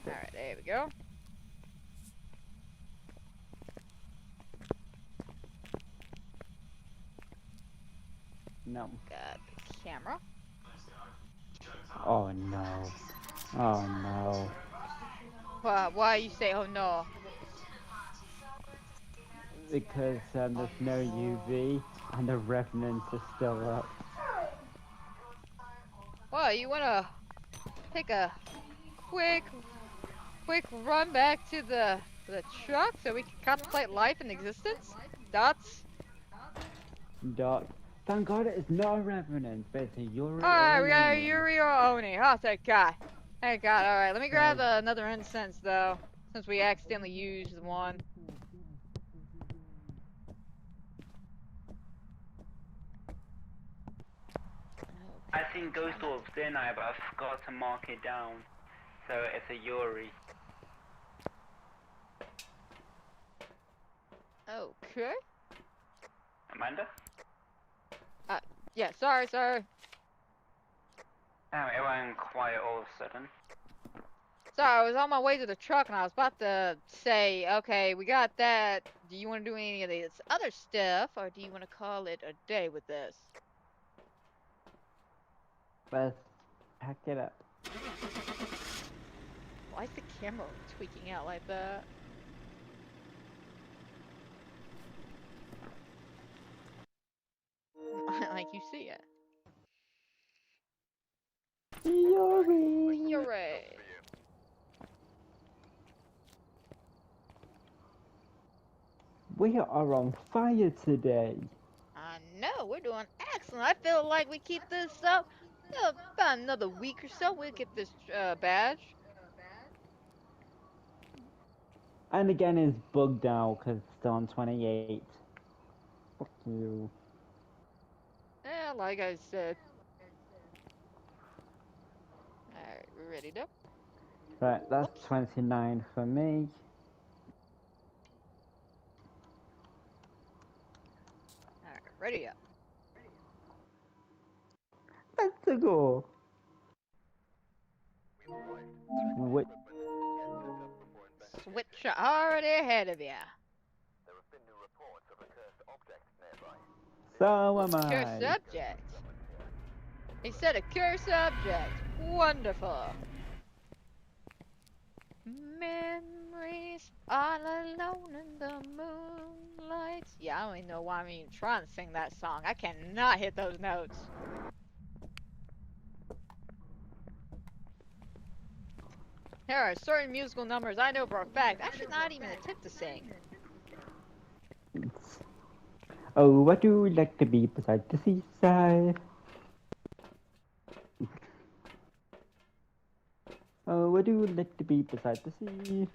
Alright, there we go. No. Got the camera. Oh no. Oh no. Why you say, oh no? Because there's no UV and the revenants are still up. Well, you wanna take a quick run back to the truck so we can contemplate life and existence? Dots? Dark. Thank God it's not a revenant, but it's a Yuri Alright, or we an got a alien. Yuri or Oni. Oh, thank God. Thank God. Alright, let me grab another incense, though, since we accidentally used one. I seen Ghost Orbs, didn't I? But I forgot to mark it down. So it's a Yuri. Okay. Amanda? Yeah, sorry. Oh, it went quiet all of a sudden. Sorry, I was on my way to the truck and I was about to say, okay, we got that. Do you want to do any of this other stuff, or do you want to call it a day with this? Let's pack it up. Why is the camera tweaking out like that? Like you see it. Yuri! You're right. We are on fire today. I know, we're doing excellent. I feel like we keep this up about another week or so. We'll get this badge. And again, it's bugged out because it's still on 28. Fuck you. Yeah, like I said. Alright, we're ready to. Right, that's Whoops. 29 for me. Alright, ready up. Let's go. We've Switch. arrived. Equipment, get set up before investigation. Switch already ahead of ya. There have been new reports of a cursed object nearby. So am Cursed I. subject. He said a cursed subject. Wonderful. Memories all alone in the moonlight. Yeah, I don't even know why I'm even trying to sing that song. I cannot hit those notes. There are certain musical numbers I know for a fact I should not even attempt to sing. Oh, what do you like to be beside the seaside? Oh, what do you like to be beside the sea?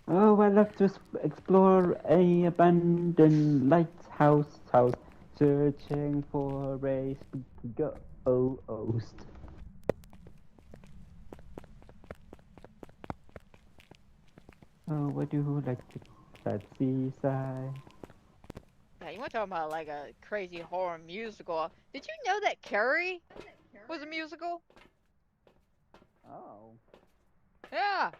Oh, I love to explore a abandoned lighthouse house, searching for a spooky ghost. Oh, what do you like to be beside the seaside? Yeah, you want to talk about like a crazy horror musical. Did you know that Carrie was a musical? Oh. Yeah.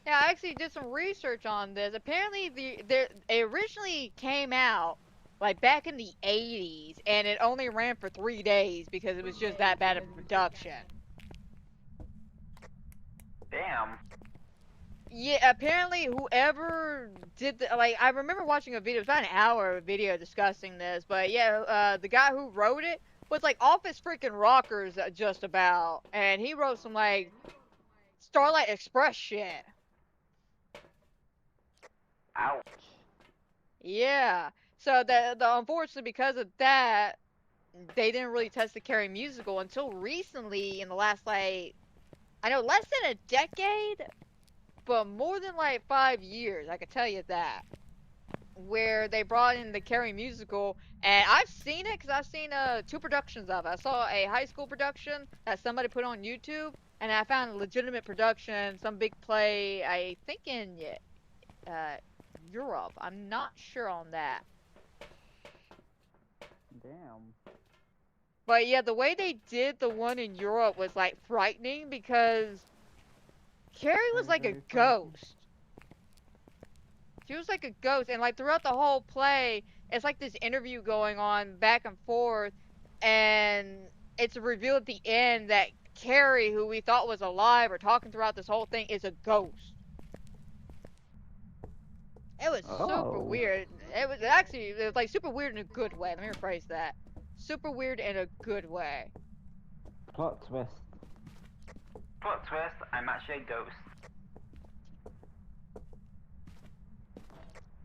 Yeah, I actually did some research on this. Apparently, it originally came out like back in the 80s, and it only ran for 3 days because it was just that bad of a production. Damn. Yeah, apparently whoever did the like, I remember watching a video. It was about an hour video discussing this, but yeah, the guy who wrote it was like off his freaking rockers just about, and he wrote some like Starlight Express shit. Ouch. Yeah. So the unfortunately because of that, they didn't really test the Carrie musical until recently in the last like I know less than a decade, but more than like 5 years. I could tell you that. Where they brought in the Carrie musical, and I've seen it because I've seen two productions of it. I saw a high school production that somebody put on YouTube, and I found a legitimate production, some big play. I think in uh, Europe. I'm not sure on that. Damn. But yeah, the way they did the one in Europe was like frightening because Carrie was Very, like a very frightening. ghost. She was like a ghost, and like throughout the whole play, it's like this interview going on back and forth, and it's revealed at the end that Carrie, who we thought was alive or talking throughout this whole thing, is a ghost. It was super Oh. weird. It was like super weird in a good way. Let me rephrase that. Super weird in a good way. Plot twist. Plot twist, I'm actually a ghost.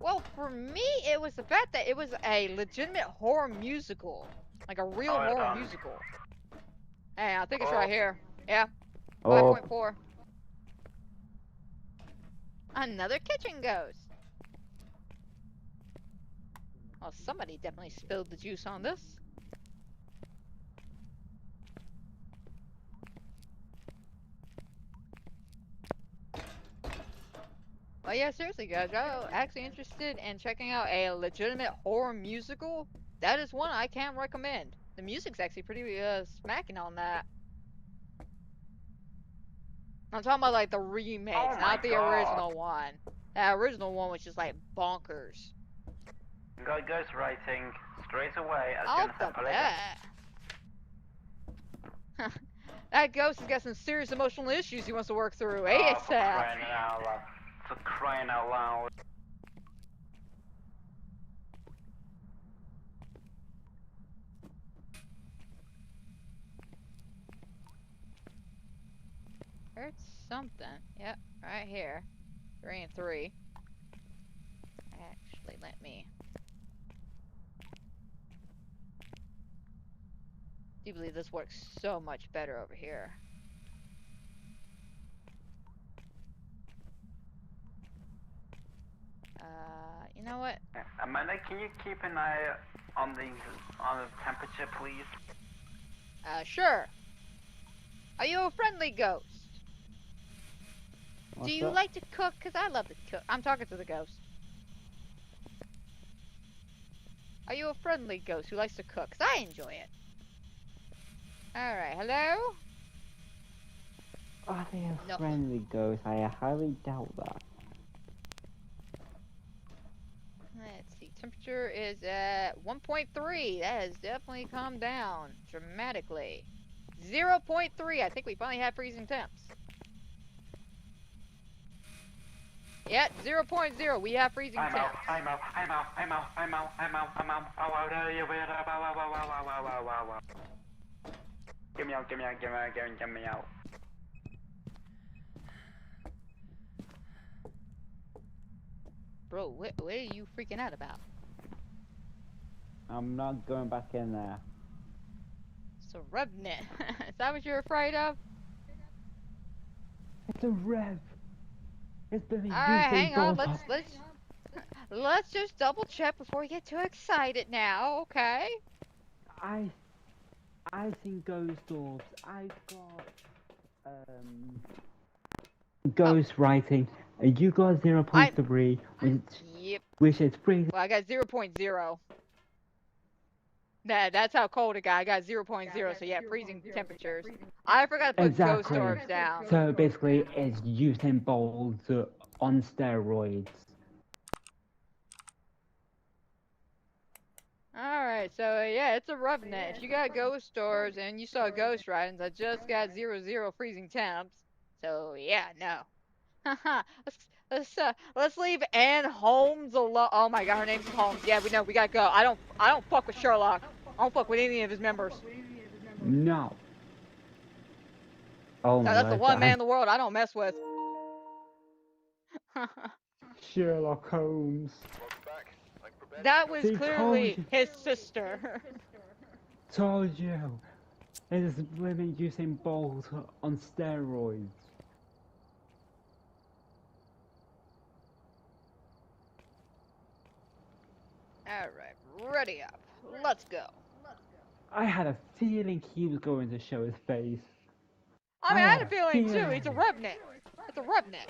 Well, for me, it was the fact that it was a legitimate horror musical. Like a real Hold horror on. musical. Hey, I think it's Oh. right here. Yeah, Oh. 5.4. Another kitchen ghost. Well, somebody definitely spilled the juice on this. But yeah, seriously, guys, y'all actually interested in checking out a legitimate horror musical? That is one I can recommend. The music's actually pretty smacking on that. I'm talking about like the remakes, Oh my not the god. original one. That original one was just like bonkers. Got ghost writing straight away as soon Off as I the pull it up. bat. That ghost has got some serious emotional issues he wants to work through Oh, for ASAP. crying out loud. For crying out loud. Heard something. Yep, right here. 3 and 3. Actually, let me. I do believe this works so much better over here. You know what? Amanda, can you keep an eye on the temperature, please? Sure. Are you a friendly ghost? Do What's you that? like to cook? Because I love to cook. I'm talking to the ghost. Are you a friendly ghost who likes to cook? Because I enjoy it. Alright, hello? Are they a No. friendly ghost? I highly doubt that. Let's see. Temperature is at 1.3. That has definitely come down dramatically. 0.3. I think we finally have freezing temps. Yeah, 0.0. We have freezing temps. I'm out. Get me out. Bro, what are you freaking out about? I'm not going back in there. It's a revenant. Is that what you're afraid of? It's a rev. It's the Alright, Usain hang on. Bolt. Let's just double check before we get too excited now, okay? I seen ghost orbs. I got ghost writing. You got 0.3, Yep. which is freezing. Well, I got 0.0. That's how cold it got. I got 0.0, so yeah, freezing temperatures. I forgot to put ghost Exactly. orbs down. So basically, it's Usain Bolt on steroids. Alright, so yeah, it's a revenant. If you got ghost orbs and you saw ghost writings, I just got 0 freezing temps. So yeah, no. Haha. Let's leave Anne Holmes alone. Oh my god, her name's Holmes. Yeah, we know. We gotta go. I don't fuck with Sherlock. I don't fuck with any of his members. No. Oh my That's the god, one man in the world I don't mess with. Sherlock Holmes. Welcome back. I'm prepared That to was See, clearly told you. his sister. Told you. It's living Usain Bolt on steroids. Alright, ready up. Let's go. I had a feeling he was going to show his face. I mean, I had a feeling too. feeling. He's a revenant. It's a revenant.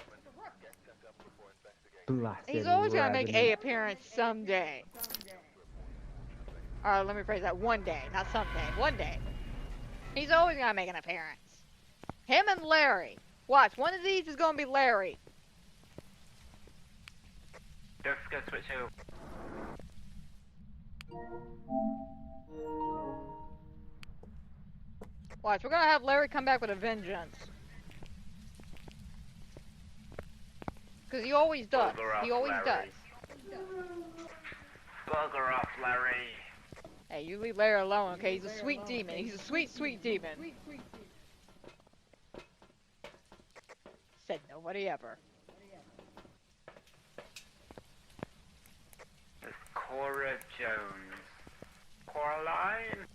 Blasted He's always gonna make revenant. a appearance someday. Alright, let me phrase that. One day, not someday. One day. He's always gonna make an appearance. Him and Larry. Watch, one of these is gonna be Larry. Just go switch over. Watch, we're gonna have Larry come back with a vengeance. Because he always does. He always does. Bugger off, Larry. Hey, you leave Larry alone, okay? He's a sweet demon. He's a sweet, sweet demon. Said nobody ever. It's Cora Jones. Coraline?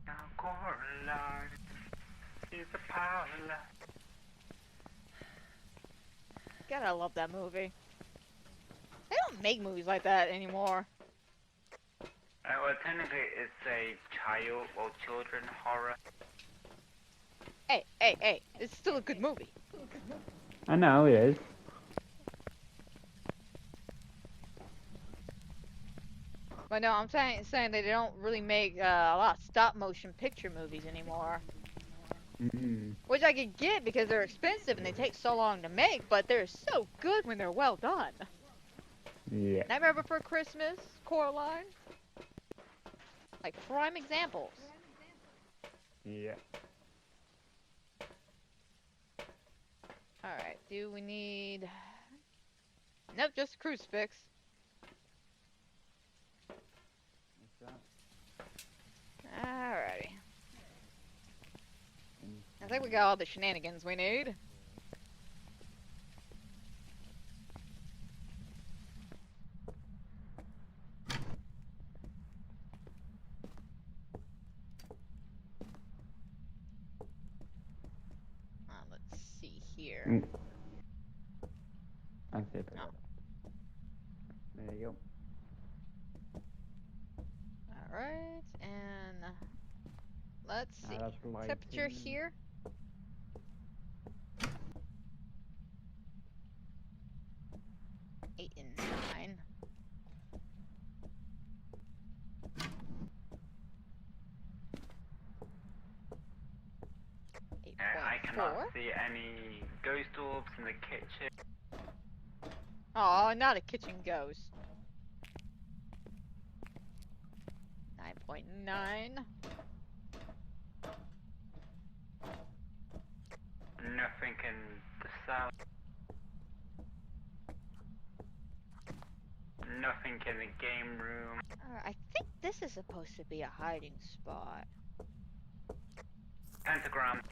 Now Coraline is a power line. God, I love that movie. They don't make movies like that anymore. Well, technically it's a children horror. Hey, hey, hey. It's still a good movie. I know it is. But no, I'm saying that they don't really make a lot of stop motion picture movies anymore. Which I could get because they're expensive and they take so long to make, but they're so good when they're well done. Yeah. Nightmare Before Christmas, Coraline. Like prime examples. Yeah. Alright, do we need... Nope, just a crucifix. Alrighty. I think we got all the shenanigans we need. here. Mm. I see. No. There you Alright, and let's go. see. That's Temperature lighting. here. Eight and 9. I cannot 8.4. see any ghost orbs in the kitchen. Oh, not a kitchen ghost. 9.9. Nothing in the cellar. Nothing in the game room. I think this is supposed to be a hiding spot. Pentagram.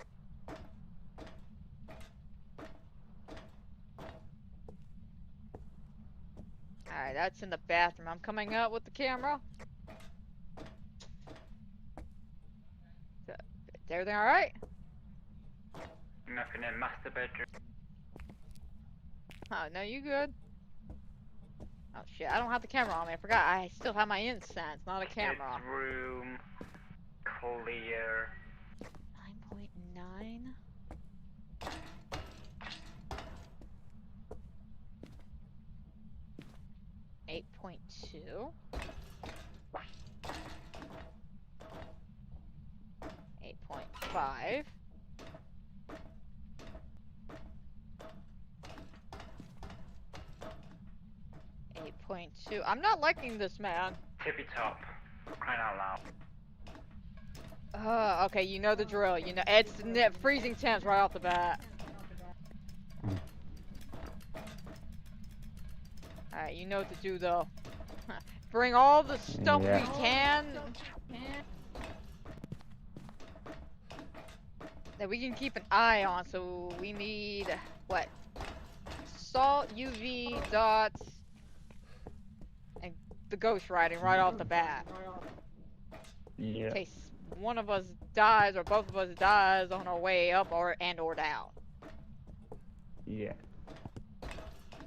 Alright, that's in the bathroom. I'm coming out with the camera. Is everything alright? Nothing in master bedroom. Oh, no, you good. Oh shit, I don't have the camera on me. I forgot. I still have my incense, not a camera. Kids room. Clear. 9.9. 8.2. 8.5. 8.2. I'm not liking this, man. Tippy top. For crying out loud. Okay, you know the drill. You know it's freezing temps right off the bat. Alright, you know what to do though. Bring all the stuff Yeah. we can that we can keep an eye on. So we need what? Salt, UV, dots, and the ghost writing right off the bat. Yeah. In case one of us dies or both of us dies on our way up or down. Yeah.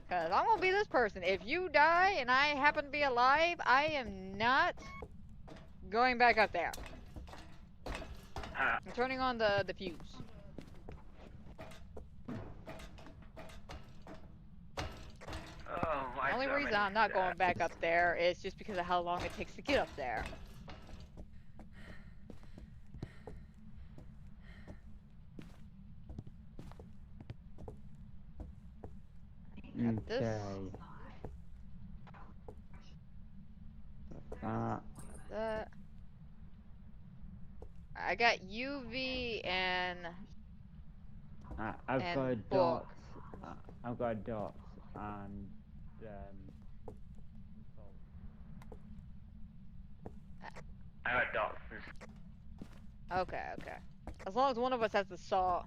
Cause I'm gonna be this person. If you die and I happen to be alive, I am not going back up there. I'm turning on the fuse. Oh, The only reason I'm not going back up there is just because of how long it takes to get up there. Got this. Okay. That. I got UV and I've and got book. dots. I've got dots and salt. I got dots. Okay, okay. As long as one of us has the salt.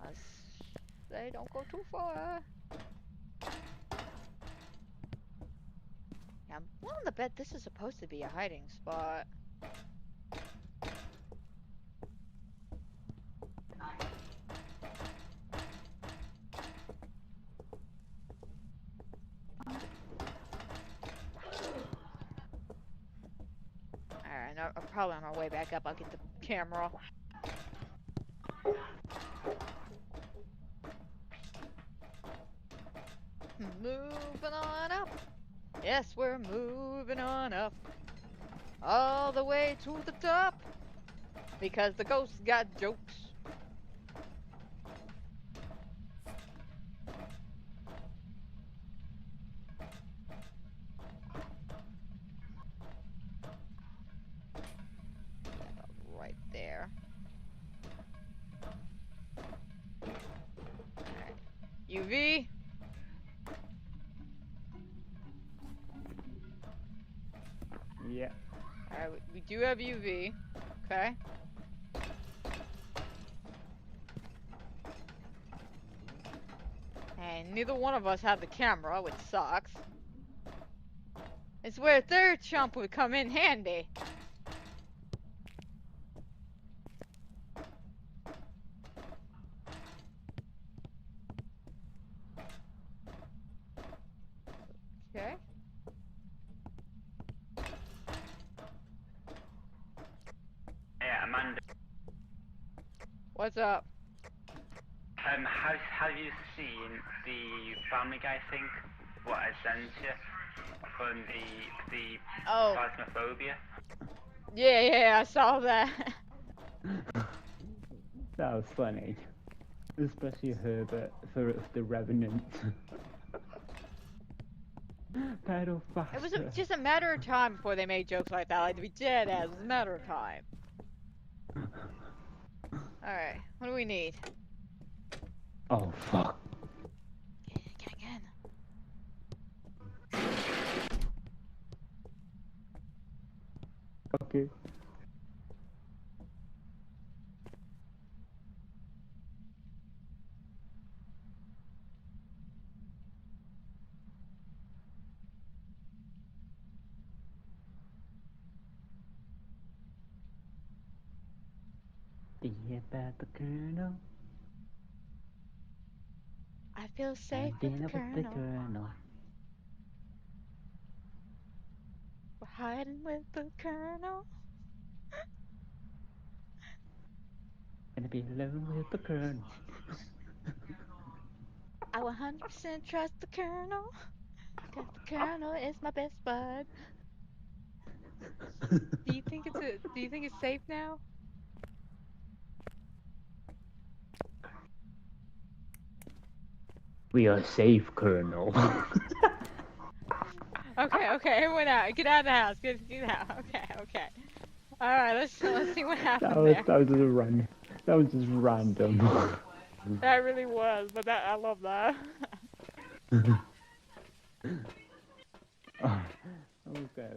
Let's say don't go too far. Yeah, I'm willing to bet this is supposed to be a hiding spot. Alright, no, probably on our way back up, I'll get the camera. Moving on up. Yes, we're moving on up. All the way to the top. Because the ghosts got jokes. Yeah, about right there. Alright. UV. Yeah. Alright, we do have UV. Okay. And neither one of us have the camera, which sucks. It's where a third chump would come in handy. What's up? Have you seen the Family Guy thing? What I sent you from the Oh, Phasmophobia? yeah, I saw that. That was funny. Especially Herbert for the Revenant. Pedal It was faster. just a matter of time before they made jokes like that. Like, to be dead ass, it was a matter of time. Alright, what do we need? Oh fuck. Again. Okay. Be about the Colonel. I feel safe And with dinner the with the Colonel. Colonel. We're hiding with the Colonel. Gonna be alone with the Colonel. I 100% trust the Colonel. Cause the Colonel is my best bud. Do you think it's safe now? We are safe, Colonel. Okay, everyone out. Get out of the house. Get out. Okay. Alright, let's see what happened there. that was just random. That was just random. That really was, but I love that. Oh, okay.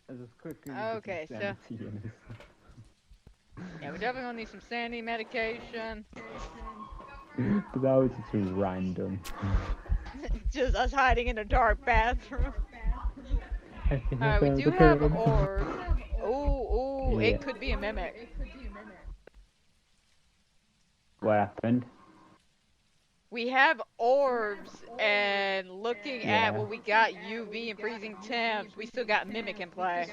As quickly as Okay, so sanity and yeah, we're definitely gonna need some sanity medication. but that was just random. Just us hiding in a dark bathroom. I think Alright, we about do the have Colonel. orbs. Ooh, Yeah. it could be a mimic. What happened? We have orbs, and looking at Yeah. what we got, UV and freezing temps, we still got mimic in play.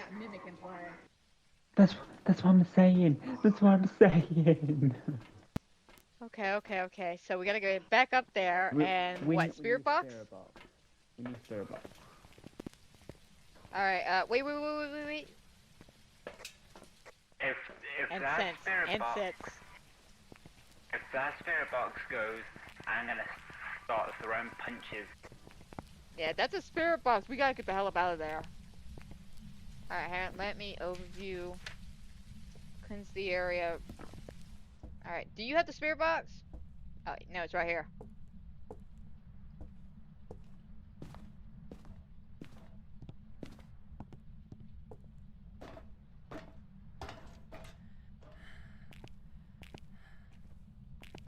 That's what I'm saying. That's what I'm saying. Okay. So we gotta go back up there, and we what, spirit need box? spirit box. We need spirit box. Alright, wait. If And that sense, spirit box, sense. if that spirit box goes, I'm gonna start throwing punches. Yeah, that's a spirit box. We gotta get the hell up out of there. Alright, let me overview. Cleanse the area. Alright, do you have the spirit box? Oh, no, it's right here.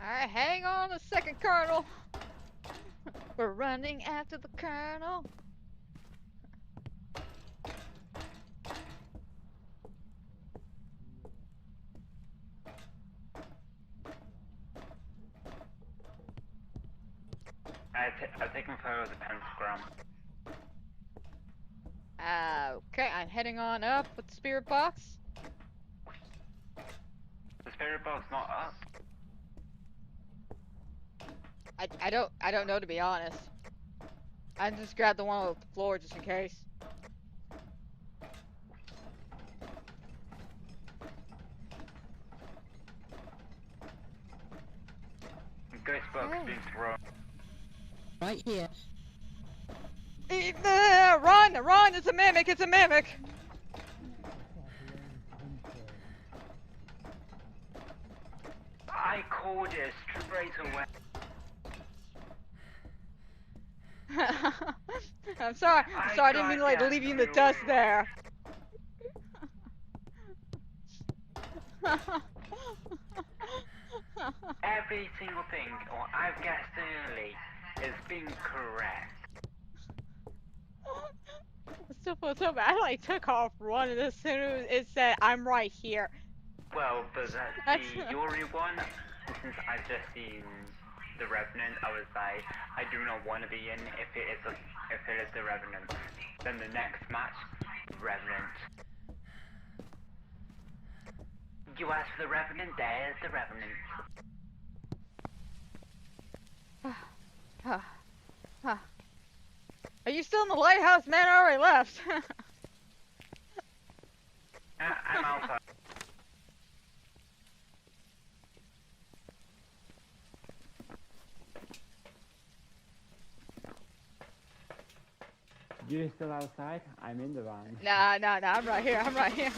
Alright, hang on a second, Colonel. We're running after the Colonel. I've taken photo of the pentagram. Okay, I'm heading on up with the spirit box. The spirit box not up. I don't know, to be honest. I just grabbed the one on the floor just in case. The ghost box Okay. being thrown. Right here. Run! It's a mimic! I called it straight away. I'm sorry, I didn't mean to like leave you in the dust there. Every single thing, or I've guessed early, is being correct. I still feel so bad. I like took off running as soon as it said I'm right here. Well, but the That's- Yuri one, since I've just seen the Revenant, I was like, I do not want to be in if it is the Revenant. Then the next match, Revenant. you ask for the Revenant, there's the Revenant. Are you still in the lighthouse, man? I already left. I'm outside. You're still outside? I'm in the van. Nah, I'm right here. I'm right here.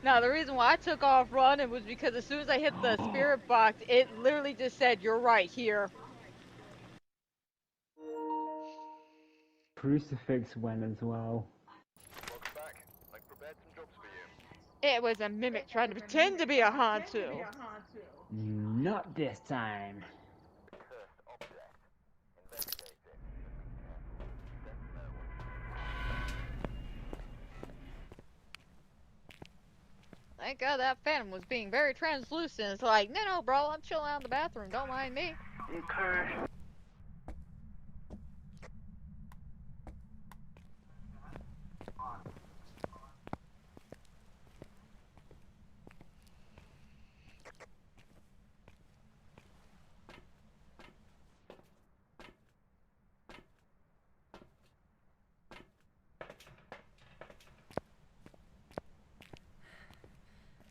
No, the reason why I took off running was because as soon as I hit the spirit box, it literally just said, "You're right here." Crucifix went as well. Welcome back. I've prepared some jobs for you. It was a mimic trying to pretend to be a Hantu. Not this time. Cursed object. Investigate it. Thank God that phantom was being very translucent. It's like, no, bro, I'm chilling out in the bathroom. Don't mind me. Okay.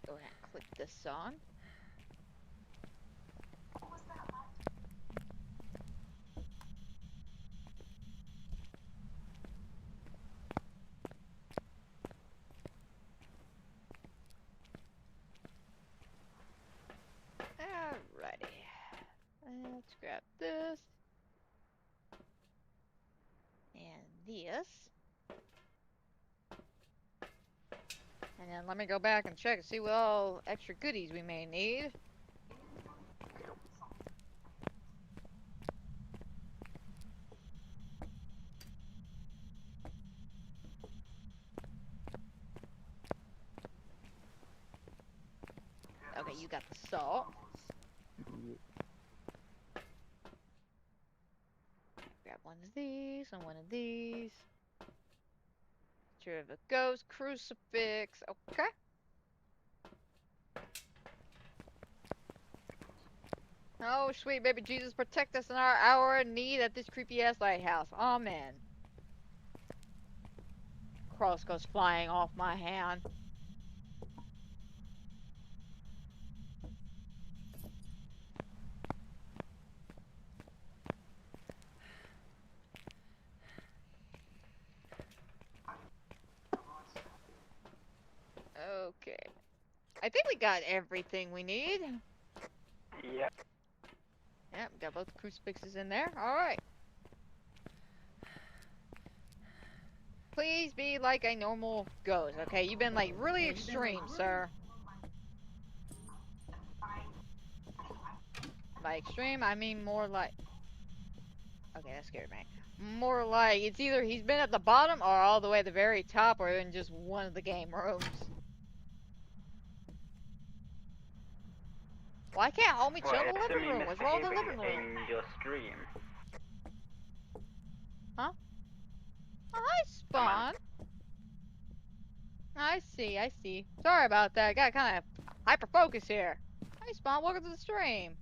Go ahead and click this on. Alrighty. Let's grab this. And this. And then let me go back and check and see what all extra goodies we may need. Okay, you got the salt. Grab one of these and one of these. Picture of a ghost, crucifix. Okay. Oh, sweet baby Jesus, protect us in our hour of need at this creepy ass lighthouse. Amen. Cross goes flying off my hand. Okay. I think we got everything we need. Yep. Yep, got both crucifixes in there. Alright. Please be like a normal ghost, okay? You've been like really extreme, sir. By extreme, I mean more like... Okay, that scared me. More like, it's either he's been at the bottom or all the way at the very top or in just one of the game rooms. Why can't homie chill in the living room? What's wrong with the living room? In your stream. Huh? Oh, hi, Spawn. I see. Sorry about that. Got kind of hyper-focused here. Hi, Spawn. Welcome to the stream.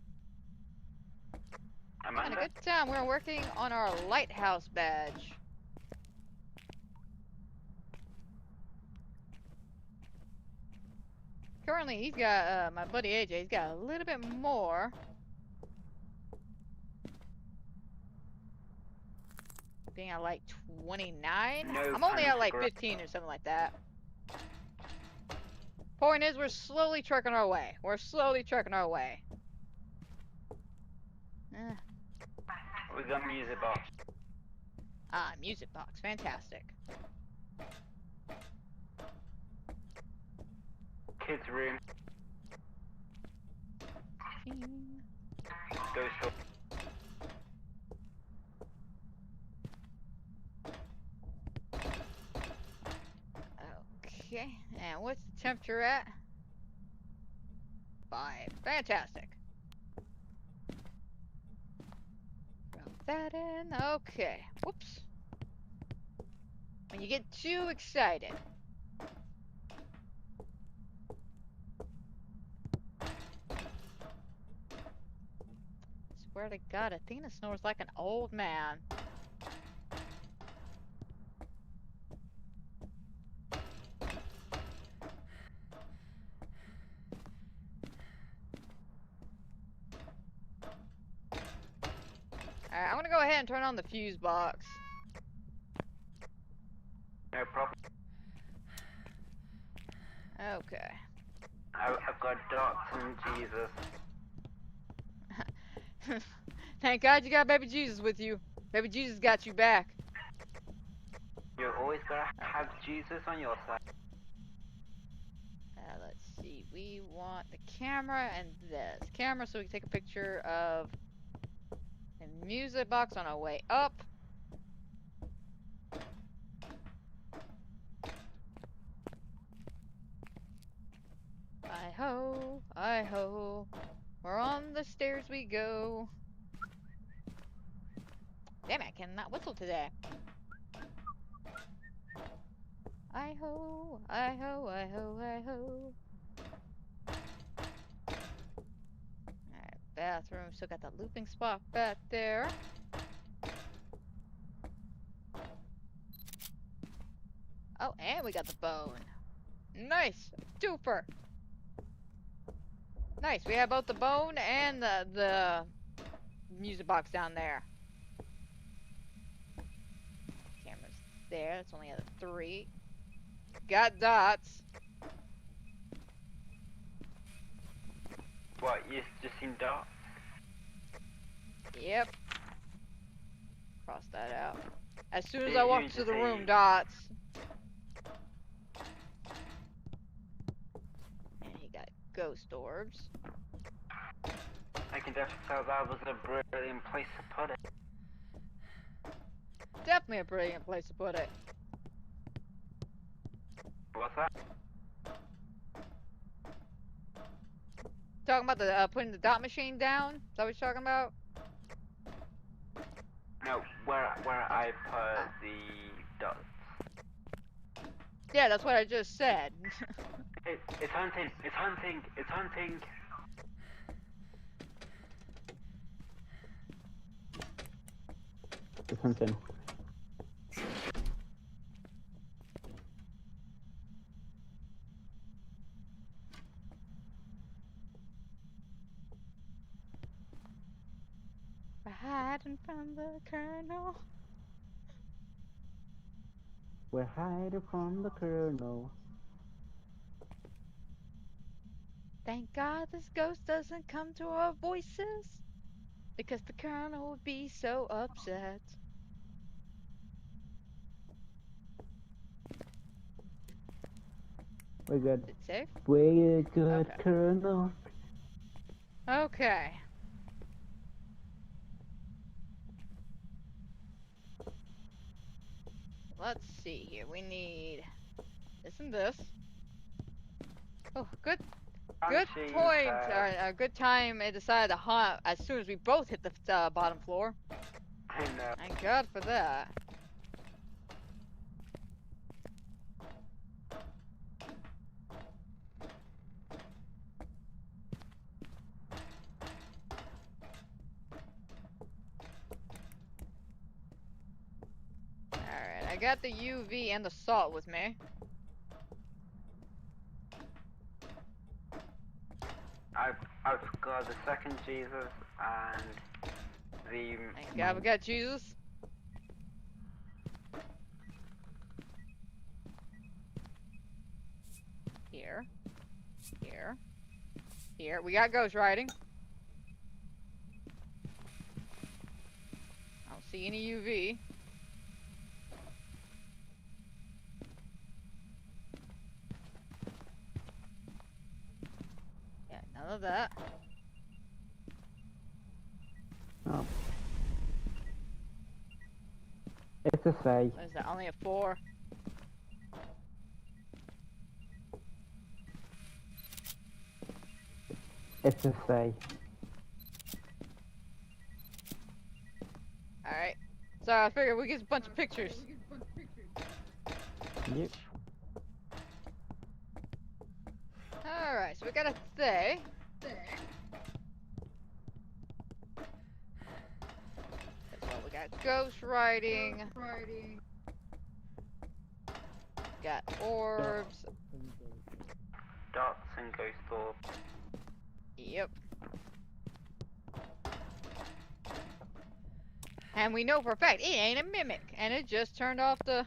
Having a good time. We're working on our Lighthouse badge. Currently, he's got, my buddy AJ, he's got a little bit more. Being at like 29? No I'm only time at to like grow. 15 or something like that. Point is, we're slowly trucking our way. We're slowly trucking our way. We got music box. Ah, music box. Fantastic. Kids room. Ghost room. Okay, and what's the temperature at? 5. Fantastic. Drop that in. Okay. Whoops. When you get too excited. swear to God, Athena snores like an old man. Alright, I'm gonna go ahead and turn on the fuse box. No problem. Okay. I've got dots and Jesus. Thank God you got baby Jesus with you. Baby Jesus got you back. You always gotta have Jesus on your side. Let's see. We want the camera and this. Camera so we can take a picture of the music box on our way up. I-ho, I-ho. We're on the stairs we go. Damn it, I cannot whistle today. I-ho, I-ho, I-ho, I-ho. Alright, bathroom. Still got that looping spot back there. Oh, and we got the bone. Nice! Duper! Nice, we have both the bone and the music box down there. Camera's there, it's only at a 3. Got dots. What, you just seen dots? Yep. Cross that out. As soon as Did I you walk just to the room, say- dots. And you got ghost orbs. I can definitely tell that was a brilliant place to put it. Definitely a brilliant place to put it. What's that? Talking about the putting the dot machine down? Is that what you're talking about? No, where I put the dots. Yeah, that's what I just said. It's hunting, it's hunting, it's hunting. It's hunting. We're hiding from the colonel. We're hiding from the colonel. Thank God this ghost doesn't come to our voices. Because the colonel would be so upset. We're good. Is it safe? We're good, Okay. colonel. Okay. Let's see here. We need this and this. Oh, good Banshee, point. A good time. I decided to hunt as soon as we both hit the bottom floor. I know. Thank God for that. Alright, I got the UV and the salt with me. I've got the second Jesus and the. Thank God we got Jesus. Here. Here. Here. We got ghost riding. I don't see any UV. Yeah, none of that. Oh. It's a say. What is that? Only a 4. It's a say. Alright. So I figured we get a bunch of pictures. Yep. Alright, so we got a say. got ghost writing. Got orbs. Dots and ghost orbs. Yep. And we know for a fact it ain't a mimic. And it just turned off the...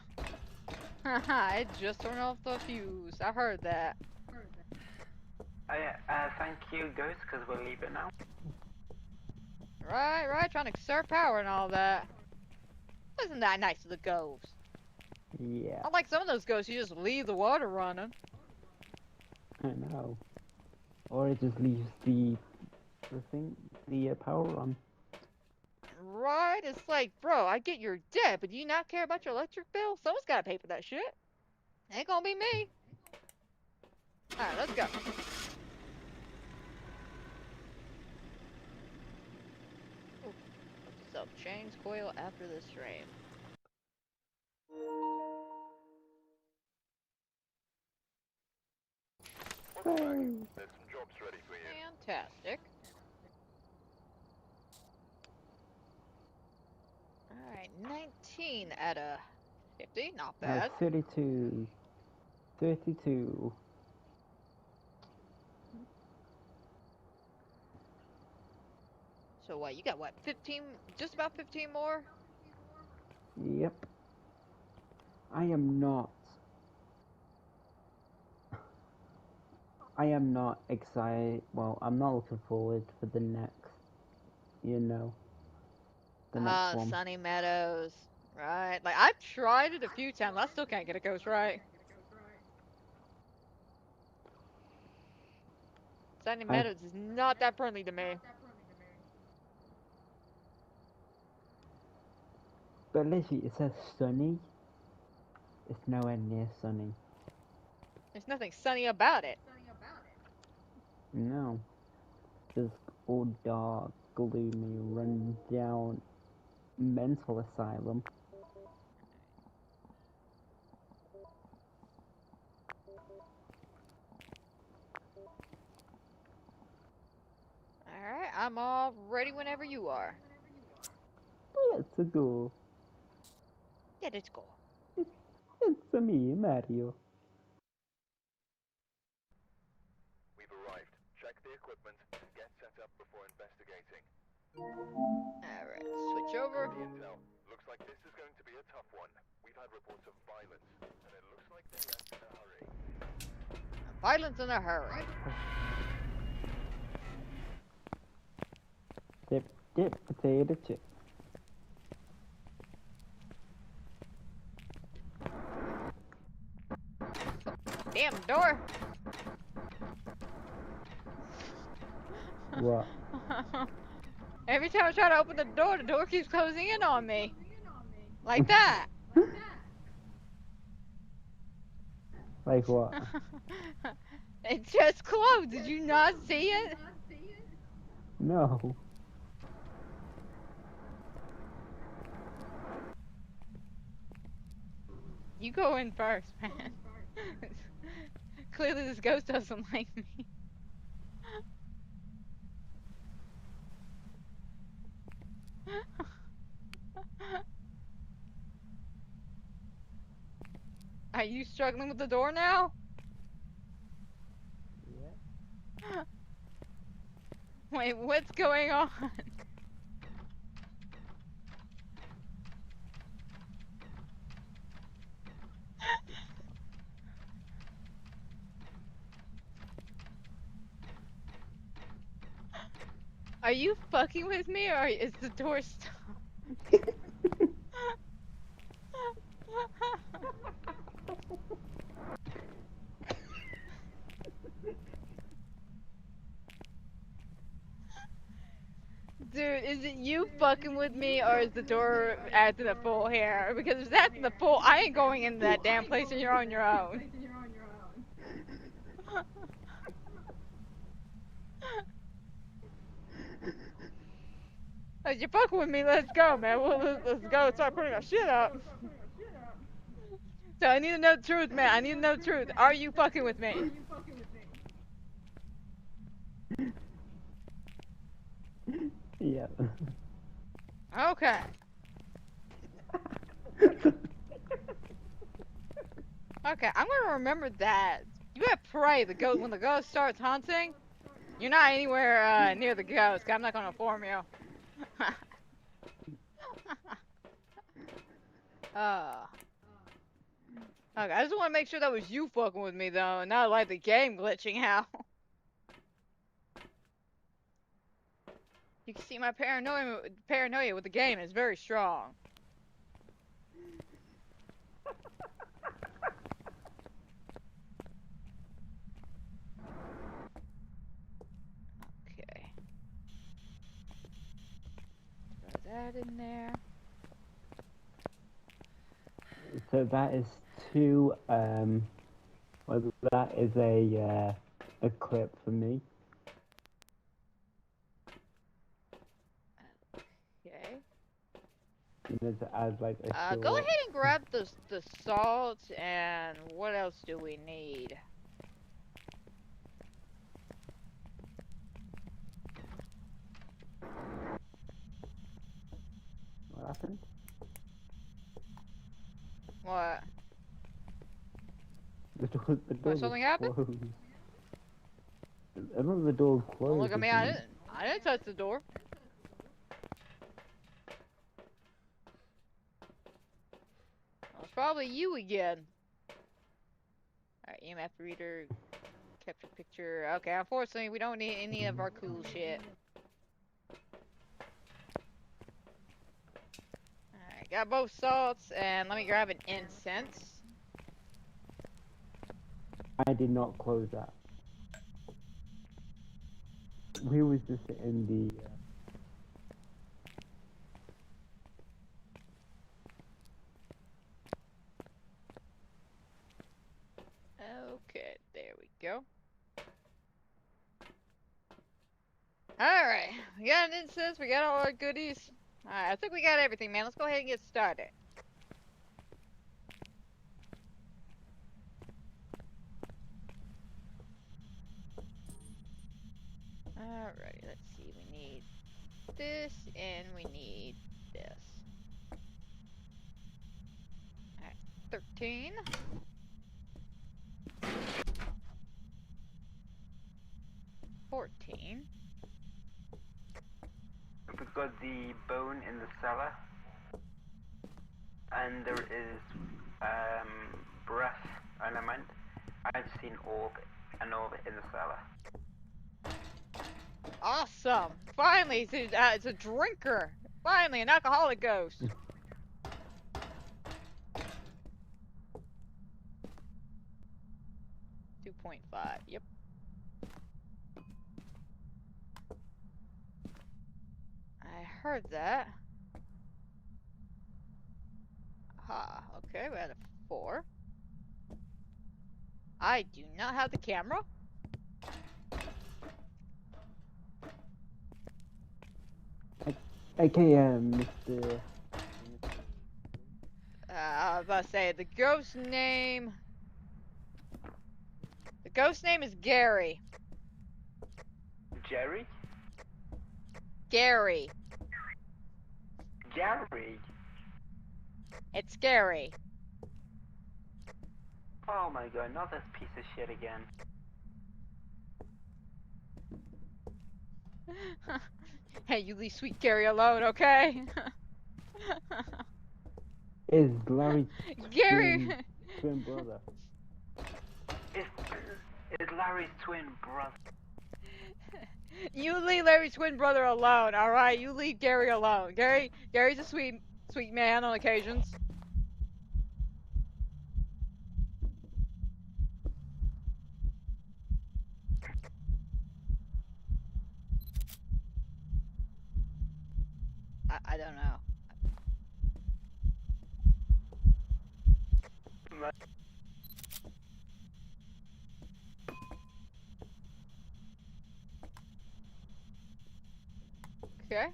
Haha, it just turned off the fuse. I heard that. Thank you, Ghost, because we'll leave it now. Right, trying to conserve power and all that. Isn't that nice of the ghost? Yeah, I like some of those ghosts, you just leave the water running. I know. Or it just leaves the power on. Right? It's like, bro, I get you're dead, but do you not care about your electric bill? Someone's gotta pay for that shit. Ain't gonna be me. Alright, let's go. Ooh, put yourself change coil after this stream. What's back? There's some jobs ready for you. Fantastic. Alright, 19 out of 50, not bad. 32. 32. So what, you got what, 15, just about 15 more? Yep. I am not excited. Well, I'm not looking forward for the next, the next one. Sunny Meadows. Right, like, I've tried it a few times, I still can't get a ghost right. Sunny Meadows is not that friendly to me. But literally, it says sunny. It's nowhere near sunny. There's nothing sunny about it. No. Just all dark, gloomy, run down mental asylum. Alright, I'm all ready whenever you are. Let's go. Yeah, let's go. It's me, Mario. We've arrived. Check the equipment and get set up before investigating. Alright, switch over. The intel. Looks like this is going to be a tough one. We've had reports of violence, and it looks like they left in a hurry. Violence in a hurry. Dip, dip, potato chip. Damn door. What? Every time I try to open the door keeps closing in on me. Like that. Like what? It just closed. Did you not see it? No. You go in first, man. Clearly this ghost doesn't like me. Are you struggling with the door now? Yeah. Wait, what's going on? Are you fucking with me or is the door stuck? Dude, is it you fucking with me or is the door acting a fool here? Because if that's the fool, I ain't going into that damn place and you're on your own. If you're fucking with me, let's go, man. Let's go and start putting our shit up. So I need to know the truth, man. I need to know the truth. Are you fucking with me? Yeah. Okay. Okay, I'm gonna remember that. You gotta pray the ghost when the ghost starts hunting. You're not anywhere near the ghost. 'Cause I'm not gonna inform you. uh. Okay, I just want to make sure that was you fucking with me though, and not like the game glitching out. You can see my paranoia with the game is very strong. Okay. Throw that in there. So that is two. Well, that is a clip for me. Okay. And then to add like a short. Go ahead and grab the salt, and what else do we need? What happened? What? The door What, something was happened? closed. I thought the door was closed. Don't look at me. I didn't touch the door. Well, it's probably you again. Alright, EMF reader, capture picture. Okay, unfortunately, we don't need any of our cool shit. Alright, got both salts, and let me grab an incense. I did not close that. We was just in the. Okay, there we go. Alright, we got an incense, we got all our goodies. Alright, I think we got everything, man. Let's go ahead and get started. Alright, let's see. We need this, and we need this. Alright, 13. 14. We've got the bone in the cellar, and there is breath element. I've seen an orb in the cellar. Awesome! Finally, it's a drinker! Finally, an alcoholic ghost! 2.5, yep. I heard that. Ah, okay, we had a 4. I do not have the camera. Okay, Mr. I was about to say, the ghost name... The ghost name is Gary. Jerry? Gary. Gary? It's Gary. Oh my god, not this piece of shit again. Hey, you leave sweet Gary alone, okay? Is Larry Gary! twin brother? Is Larry's twin brother? You leave Larry's twin brother alone, alright? You leave Gary alone. Gary's a sweet man on occasions. I don't know. Okay.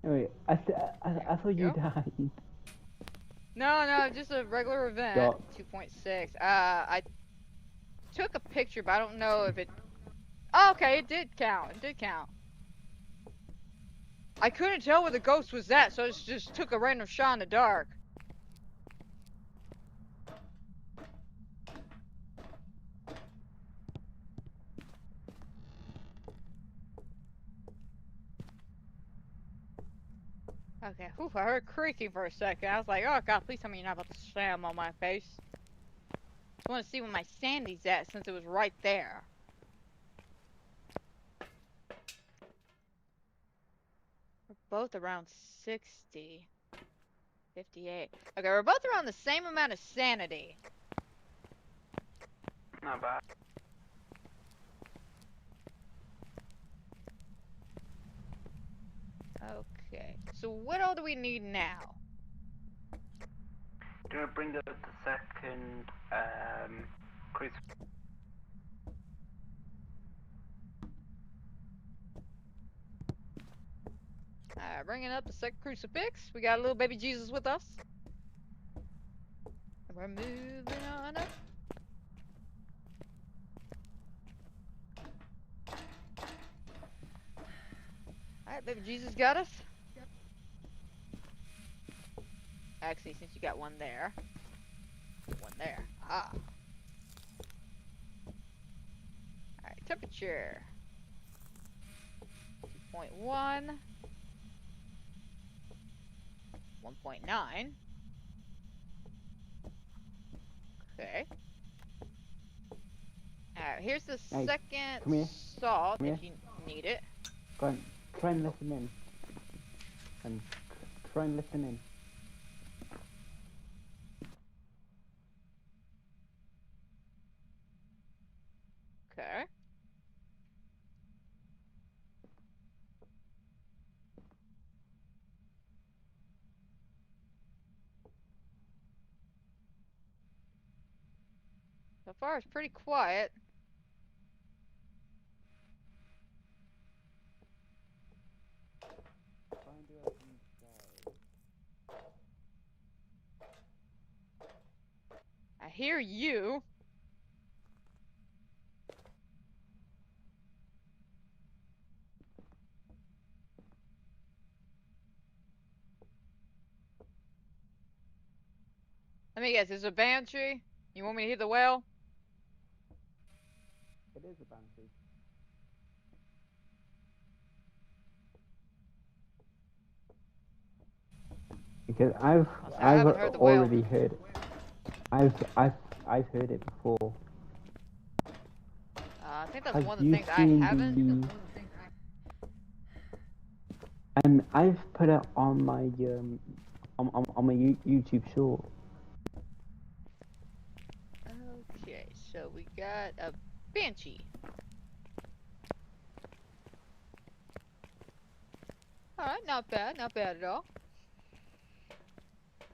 Anyway, I thought you died. No, just a regular event. Stop. 2.6. I took a picture, but I don't know if it... Oh, okay, it did count. It did count. I couldn't tell where the ghost was at, so I just took a random shot in the dark. Okay, whew, I heard creaking for a second. I was like, oh god, please tell me you're not about to slam on my face. I want to see where my Sandy's at since it was right there. We're both around 60. 58. Okay, we're both around the same amount of sanity. Not bad. Okay, so what all do we need now? Do you want to bring up the second crucifix? Bringing up the second crucifix. We got a little baby Jesus with us. And we're moving on up. Alright, baby Jesus got us. Actually, since you got one there. One there. Ah. Alright, temperature. 2.1. 1.9. Okay. Alright, here's the Hey, second come here. salt Come if here. you need it. Go on, try and listen in. And try and listen in. Okay. So far, it's pretty quiet. I hear you. Let me guess, is it a banshee? You want me to hit the well? It is a banshee. Because I I've haven't heard the whale. already heard it. I've heard it before. I think that's Have one of the you things I seen haven't. the? And I've put it on my on my YouTube short. Okay, so we got a banshee. Alright, not bad at all.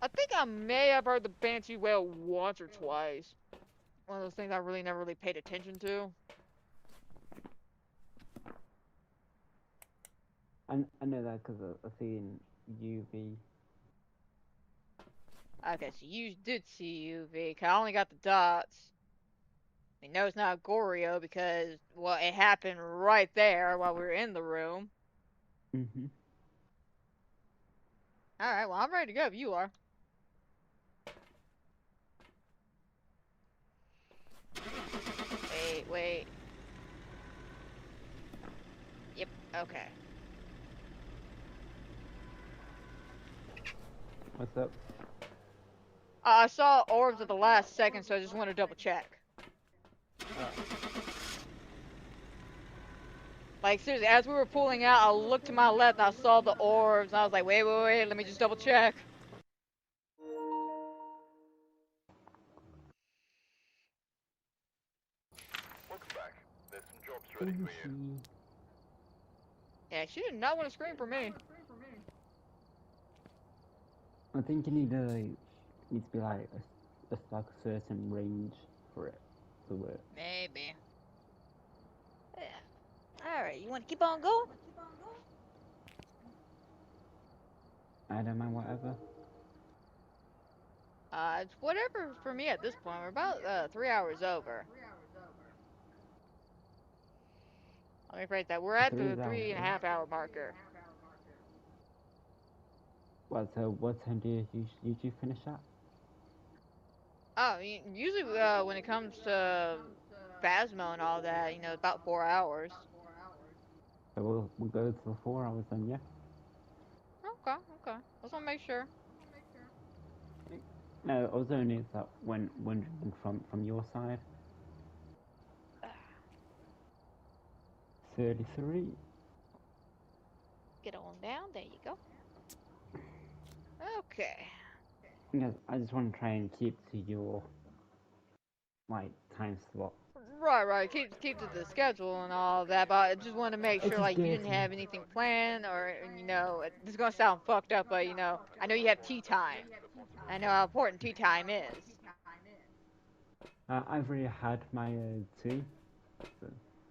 I think I may have heard the banshee wail once or twice. One of those things I really never really paid attention to. I know that because I've seen UV. Okay, so you did see UV. 'Cause I only got the dots. I know it's not Goryo because, well, it happened right there while we were in the room. Mhm. Alright, well, I'm ready to go if you are. Wait. Yep, okay. What's up? I saw orbs at the last second, so I just want to double check. Like, seriously, as we were pulling out, I looked to my left and I saw the orbs, and I was like, wait, let me just double check. Welcome back. There's some jobs ready for you. Yeah, she did not want to scream for me. I think you need to be like like a certain range for it to work. Maybe. Yeah. Alright, you want to keep on going? I don't mind whatever. It's whatever for me at this point. We're about 3 hours over. Let me phrase that. We're at the 3 hours. 3.5 hour marker. What time do you usually finish at? Oh, usually when it comes to Phasmo and all that, about 4 hours. So we'll go to the 4 hours then, yeah. Okay, okay. Just want to make sure. No, I was only that when wondering from your side. 33. Get on down. There you go. Okay. Yes, I just want to try and keep to your like time slot. Right, right. Keep to the schedule and all that, but I just want to make It sure just like you gives didn't me. have anything planned, or this is gonna sound fucked up, but I know you have tea time. I know how important tea time is. I've already had my tea, so,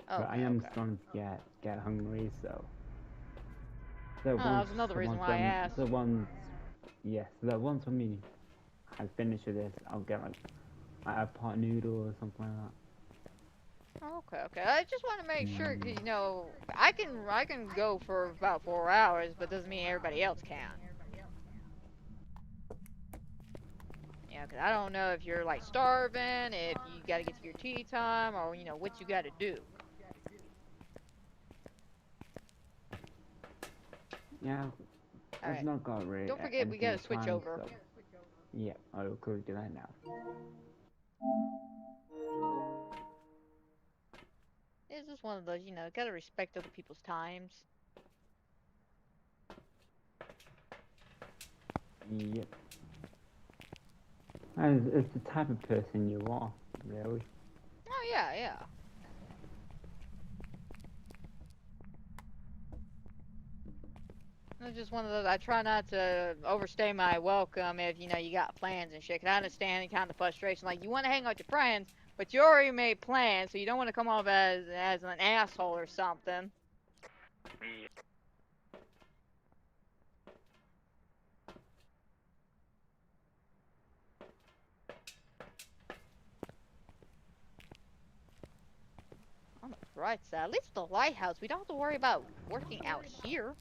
but I Okay, am okay. starting to get hungry. So the Oh, that once was another the reason ones why I asked. the ones yes the ones when me I finish with this, I'll get like a pot noodle or something like that. Okay, okay. I just want to make sure, 'cause, Mm. I can go for about 4 hours, but doesn't mean everybody else can. Yeah, 'cause I don't know if you're like starving, if you got to get to your tea time, or what you got to do. Yeah, All I've right. not got really Don't forget we got anything to switch planned, over. so yeah, I'll go do that now. It's just one of those, gotta respect other people's times. Yep. It's the type of person you are, really. Oh yeah, yeah. It's just one of those. I try not to overstay my welcome if you got plans and shit. 'Cause I understand any kind of frustration. Like you want to hang out with your friends, but you already made plans, so you don't want to come off as an asshole or something. Me. On the bright side, at least the lighthouse, we don't have to worry about working out here.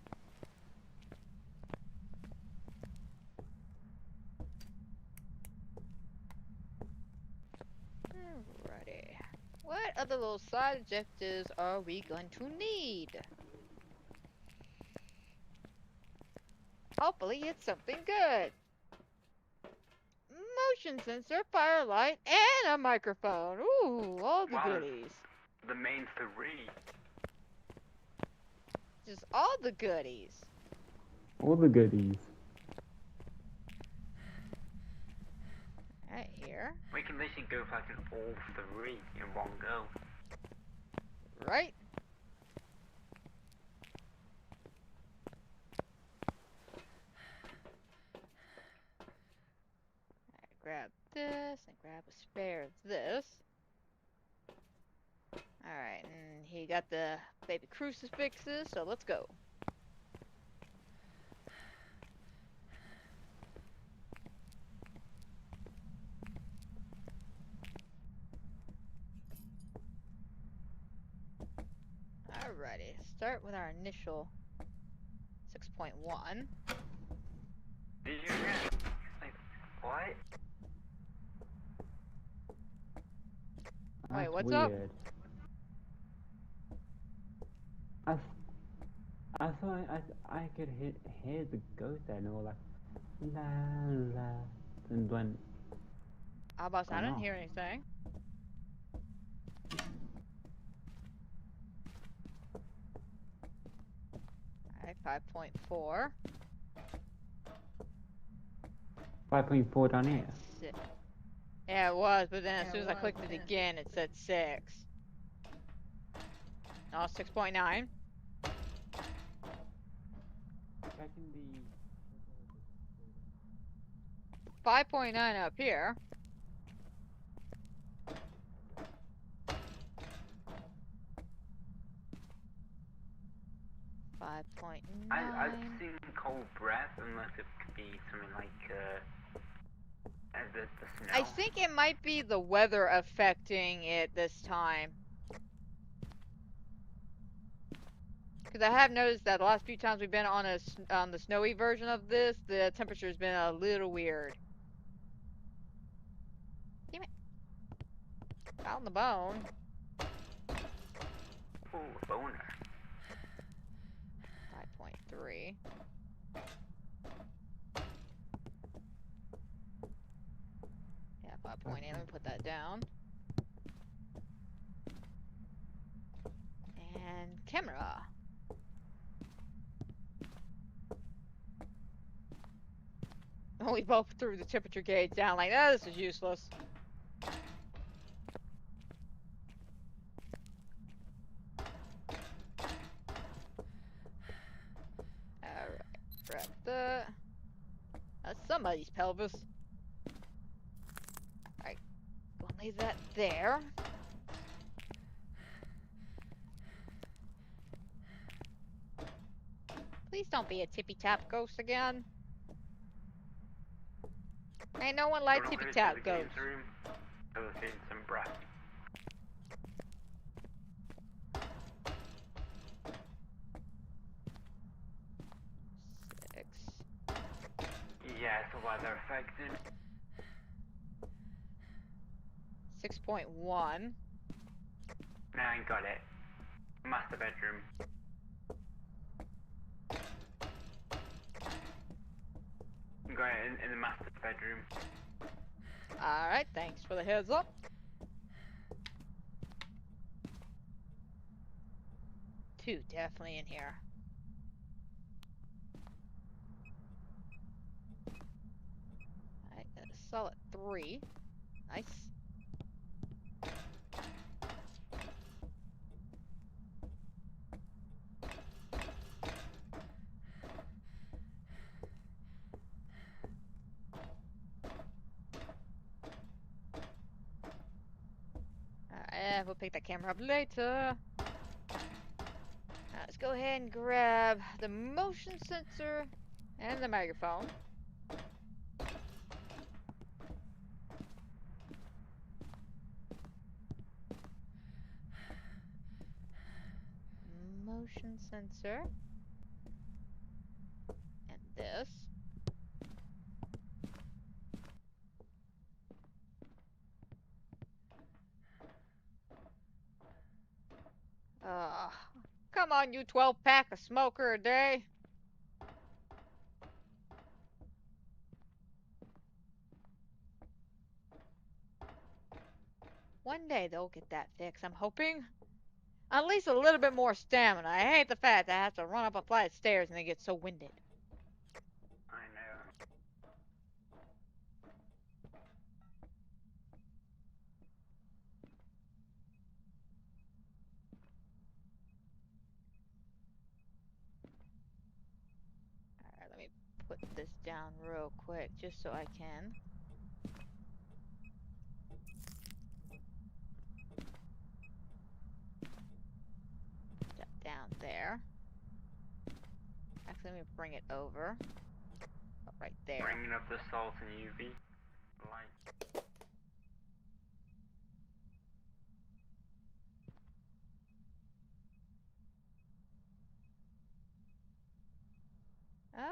Alrighty. What other little side objectives are we going to need? Hopefully it's something good. Motion sensor, firelight, and a microphone. Ooh, all the Wow, goodies. the main three. Just all the goodies. All the goodies. Right here. We can literally go for like an all three in one go. Right? Alright, grab this and grab a spare of this. Alright, and he got the baby crucifixes, so let's go. Alrighty, start with our initial 6.1. Did you get like what? Wait, That's what's up? weird. I, I thought I could hear the ghost there and all like la la and went How about I gone didn't off. hear anything. Alright, 5.4. 5.4 down here. Yeah, it was, but then as soon as I clicked it again, it said 6. No, 6.9. Checking the 5.9 up here. I've 5.9. seen cold breath unless it could be something like the snow. I think it might be the weather affecting it this time. Because I have noticed that the last few times we've been on on the snowy version of this, the temperature's been a little weird. Damn it. Found the bone. Ooh, boner. 5.3. Yeah, 5.8. Let me put that down. And camera. We both threw the temperature gauge down like, oh, this is useless. Alright, grab that. That's somebody's pelvis. Alright, gonna leave that there. Please don't be a tippy-tap ghost again. Ain't no one like We're not gonna tippy-tap do the games ghosts. room. I was seeing some breath. Six. Yeah, it's the weather affecting. 6.1. Now I got it. Master bedroom. Got it in the master bedroom. Alright, thanks for the heads up. Two definitely in here. Alright, got a solid 3. Nice. Alright, we'll pick that camera up later. Now let's go ahead and grab the motion sensor and the microphone. Motion sensor. And this. Come on, you 12-pack a smoker a day. One day they'll get that fixed, I'm hoping. At least a little bit more stamina. I hate the fact that I have to run up a flight of stairs and they get so winded. I know. Alright, let me put this down real quick just so I can. Put that down there. Actually, let me bring it over. Oh, right there. Bringing up the salt and UV light.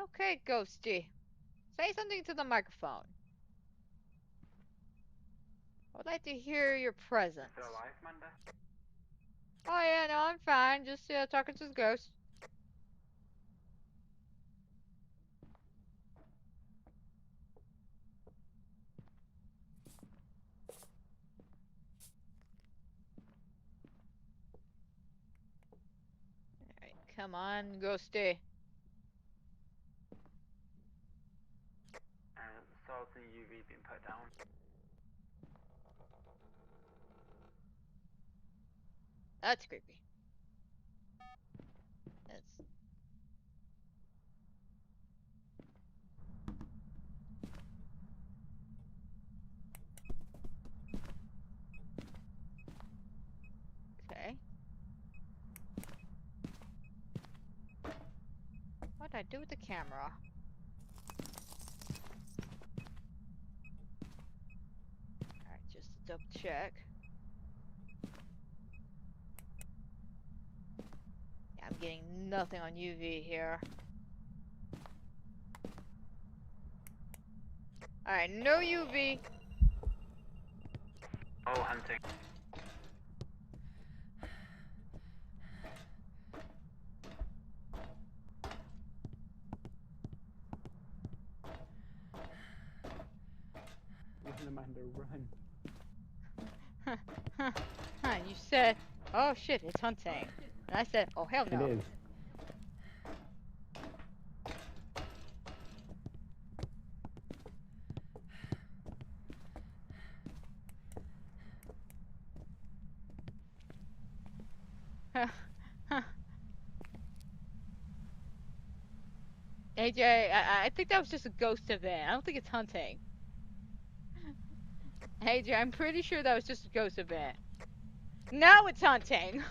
Okay, Ghosty. Say something to the microphone. I would like to hear your presence. Still alive, Manda? Oh yeah, no, I'm fine. Just talking to the ghost. Alright, come on, Ghosty. Salt and UV being put down. That's creepy. That's... Okay. What did I do with the camera? Alright, just to double check. Yeah, I'm getting nothing on UV here. Alright, no UV. Oh, hunting. Run, Amanda, run. You said, oh shit, it's hunting. And I said, oh hell It no. is. AJ, I think that was just a ghost event. I don't think it's hunting. AJ, I'm pretty sure that was just a ghost event. Now it's hunting!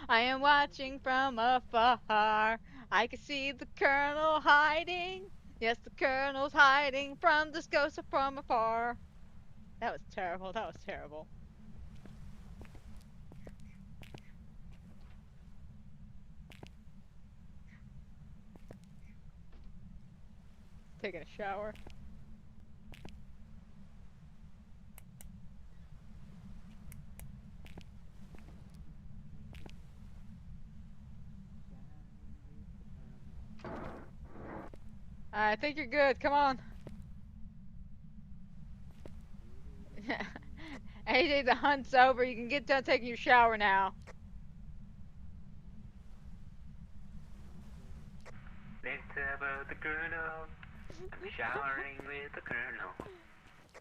I am watching from afar. I can see the colonel hiding. Yes, the colonel's hiding from this ghost from afar. That was terrible. That was terrible. Taking a shower. I think you're good. Come on. AJ, the hunt's over. You can get done taking your shower now. Later about the colonel. I'm showering with the colonel.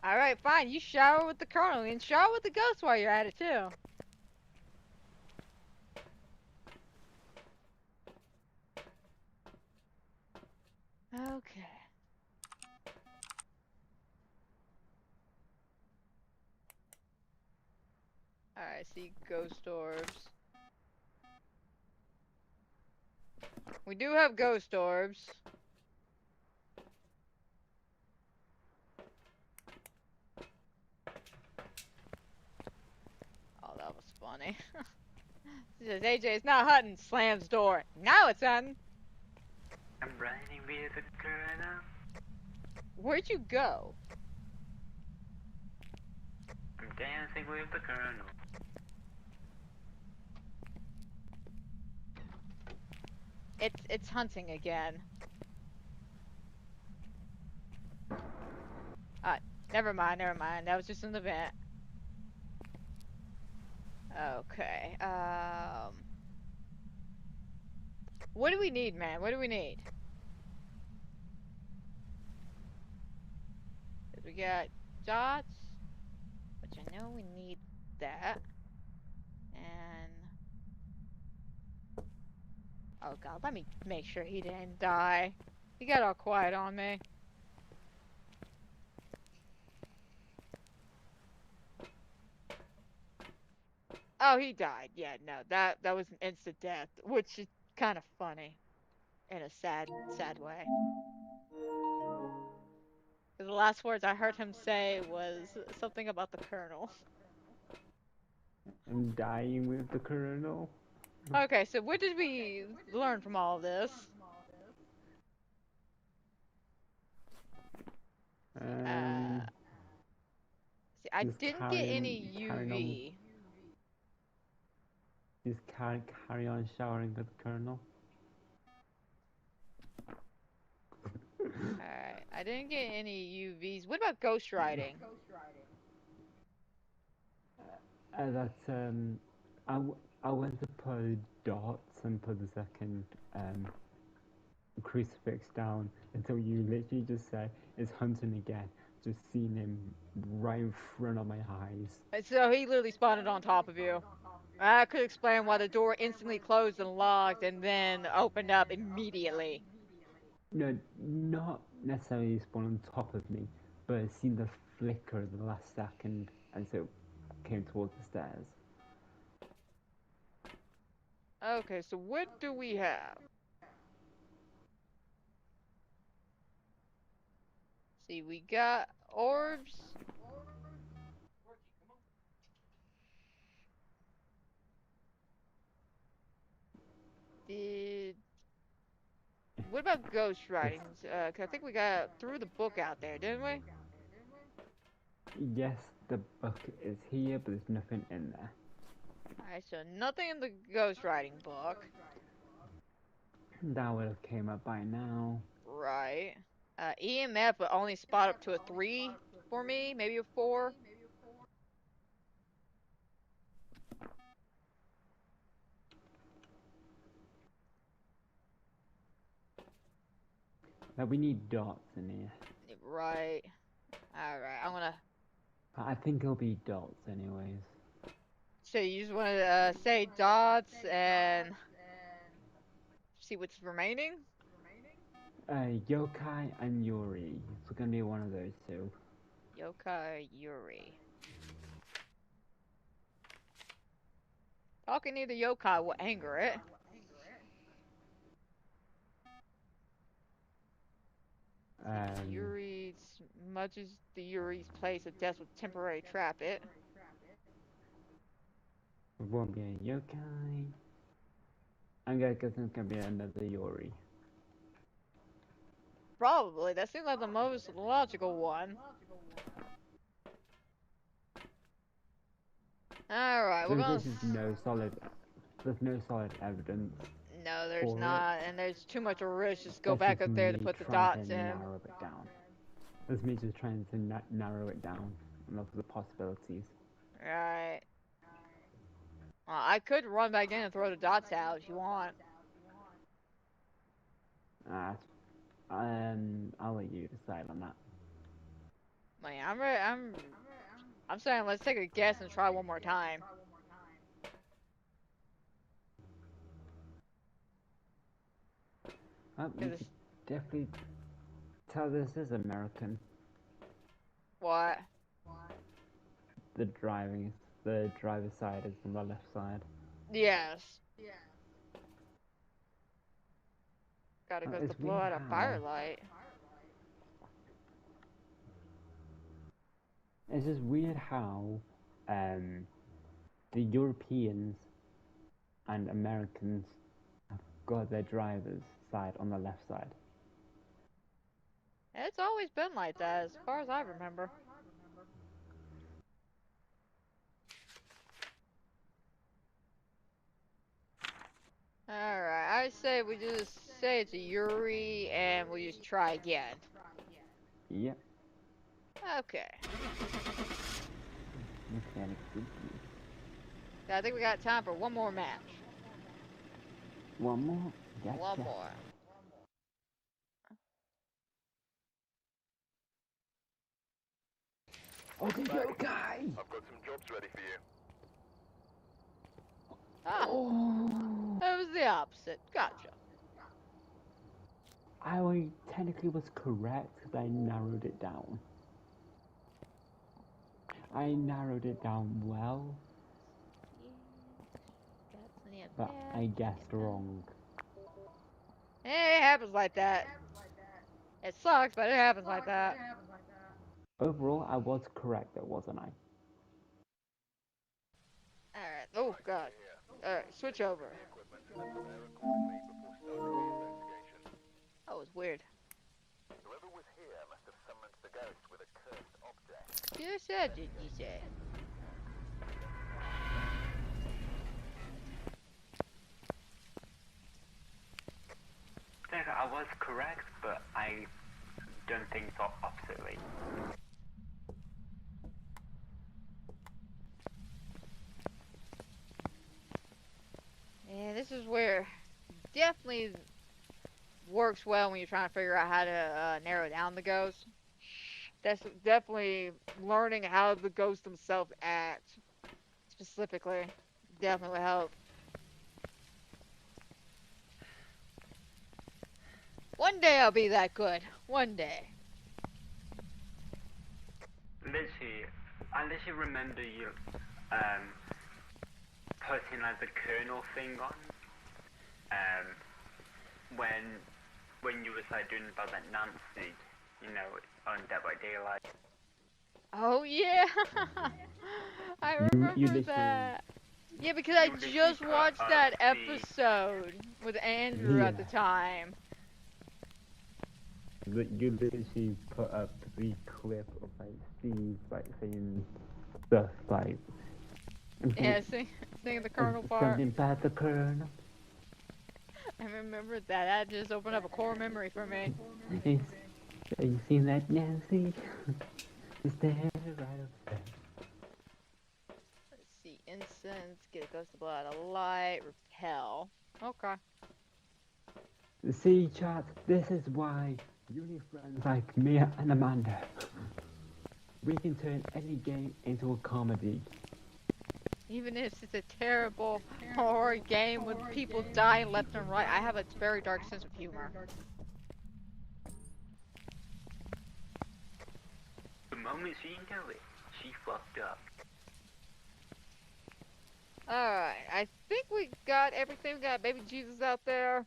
Alright, fine. You shower with the colonel and shower with the ghost while you're at it, too. Okay. Alright, see ghost orbs. We do have ghost orbs. Oh, that was funny. She says, AJ, it's not hunting. Slams door. Now it's hunting. I'm riding with the colonel. Where'd you go? I'm dancing with the colonel. It's hunting again. Never mind, never mind. That was just an event. Okay. What do we need, man? What do we need? 'Cause we got dots, which I know we need that. And oh god, let me make sure he didn't die. He got all quiet on me. Oh, he died. Yeah, no, that was an instant death, which is kind of funny in a sad way. 'Cause the last words I heard him say was something about the colonel. I'm dying with the colonel. Okay, so what did we learn from all of this? Um, See, I just didn't get any carrying on, UV. just carry on showering with the colonel. Alright, I didn't get any UVs. What about ghost riding? That's I went to put dots and put the second crucifix down until you literally just said it's hunting again. Just seen him right in front of my eyes. So he literally spawned on top of you. I could explain why the door instantly closed and locked and then opened up immediately. No, not necessarily spawn on top of me, but I seen the flicker of the last second as it came towards the stairs. Okay, so what do we have? See, we got orbs. Did what about ghost It's, writings? 'Cause I think we got threw the book out there, didn't we? yes, the book is here, but there's nothing in there. Alright, so nothing in the ghost writing book. That would have came up by now. Right. EMF would only spot up to a 3 for me, maybe a 4. Now we need dots in here. Right. Alright, I'm gonna. I think it'll be dots anyways. So you just wanna say dots and see what's remaining? Yokai and Yuri. It's gonna be one of those two. Yokai Yuri. Talking to the yokai will anger it. Yuri smudges the Yuri's place of death with temporary trap it. It won't be a yokai. I'm gonna guess it's gonna be another Yuri. Probably. That seems like the most logical one. Alright, we're So gonna. this is no solid. There's no solid evidence No, there's for it. not, and there's too much of a risk. Just go That's back just up there to me put the trying to dots in. narrow it down. That's me just trying to narrow it down and look at the possibilities. Right. I could run back in and throw the dots out if you want. Uh, I'll let you decide on that. Man, I'm ready. I'm saying let's take a guess and try one more time. You 'Cause could definitely tell this is American. what? The driver's side is on the left side. Yes. Gotta go to It's blow weird out a how. firelight. It's just weird how, the Europeans and Americans have got their driver's side on the left side. It's always been like that, as far as I remember. Alright, I say we just say it's a Yuri and we just try again. Yep. Okay. Mechanic spooky. I think we got time for one more match. One more. Gotcha. One more. Oh, the yokai! I've got some jobs ready for you. Ah, Oh! it was the opposite. Gotcha. I technically was correct because I narrowed it down. I narrowed it down well, but I guessed wrong. It happens like that. It sucks, but it happens like that. Overall, I was correct though, wasn't I? Alright. Oh, God. Alright, switch over. Equipment and prepare accordingly before starting the investigation. That was weird. Whoever was here must have summoned the ghost with a cursed object. You said, did you say? I was correct, but I don't think so oppositely. Yeah, this is where definitely works well when you're trying to figure out how to narrow down the ghost. That's definitely learning how the ghosts themselves act specifically. Definitely will help. One day I'll be that good. One day. Literally, I remember you putting like the kernel thing on when you was like doing about that Nancy, you know, on Dead by Daylight. Oh yeah, I You remember literally, that. Yeah, because I You literally just put watched up that the episode with Andrew at the Yeah. time. you literally put up the clip of like Steve like saying stuff like Yeah, sing the Colonel part. something about the Colonel. I remember that. That just opened up a core memory for me. Hey, have you seen that Nancy? Is there right up there? Let's see. Incense, get a ghost of blood, a light, repel. Okay. See, chat, this is why you need friends like me and Amanda. We can turn any game into a comedy. Even if it's a terrible horror game with people dying left and right, I have a very dark sense of humor. The moment she knew it, she fucked up. Alright, I think we got everything. We got baby Jesus out there.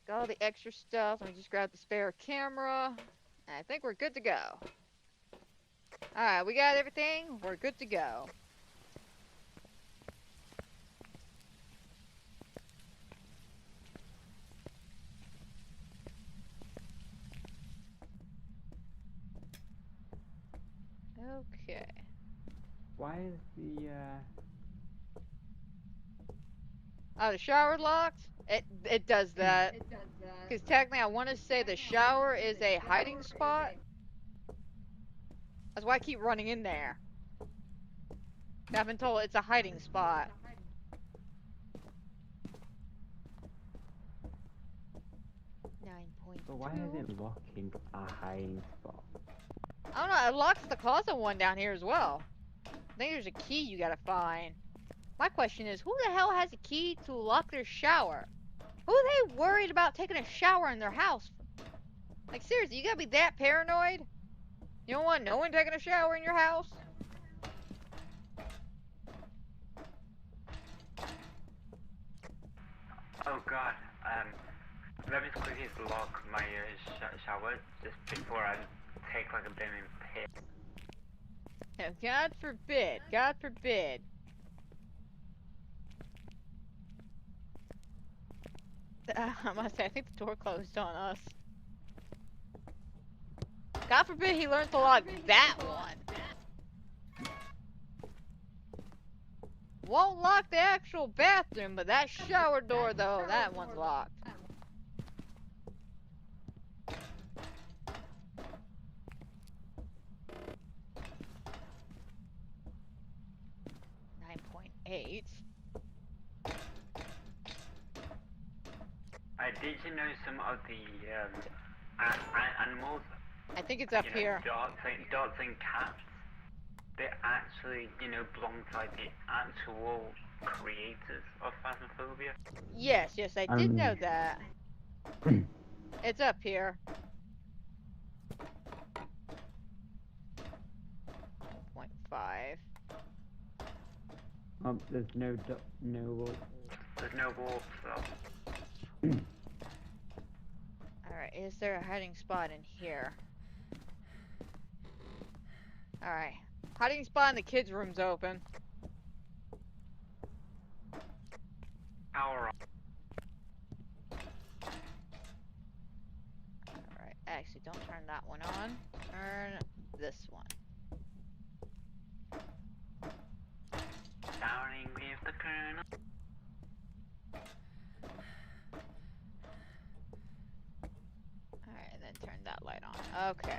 Got all the extra stuff. Let me just grab the spare camera. And I think we're good to go. Alright, we got everything. We're good to go. Okay. Why is the Oh, the shower locked? It does that. Because technically I want to say the shower is a hiding spot. That's why I keep running in there. I've been told it's a hiding spot. but why is it locking a hiding spot? I don't know, it locks the closet one down here as well. I think there's a key you gotta find. My question is, who the hell has a key to lock their shower? Who are they worried about taking a shower in their house? Like, seriously, you gotta be that paranoid? You don't want no one taking a shower in your house? Oh god, let me just quickly lock my shower just before I take like a blooming piss. No, God forbid. God forbid. I must say, I think the door closed on us. God forbid he learns to lock that one. Won't lock the actual bathroom, but that shower door, though, that one's locked. $9.8. Did you know some of the animals, I think it's up you know, here. dogs and cats, they actually, you know, belong to like the actual creators of Phasmophobia? Yes, I did know that. It's up here. 0.5. There's no There's no wolves, so. Alright, is there a hiding spot in here? Alright. Hiding spot in the kids' room's open. Power Alright, actually, don't turn that one on. Turn this one. showering with the Colonel. Alright, then turn that light on. Okay.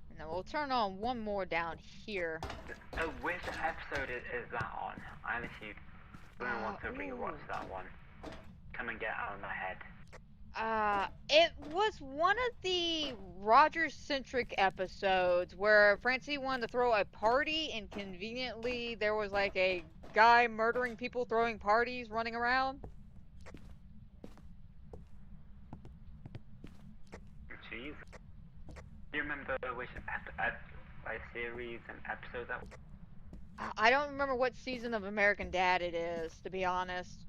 And then we'll turn on one more down here. Which episode is that on? I actually really want to rewatch that one. Come and get out of my head. It was one of the Roger-centric episodes where Francie wanted to throw a party, and conveniently there was like a guy murdering people throwing parties running around. Jeez. Do you remember which series and episode that was? I don't remember what season of American Dad it is, to be honest.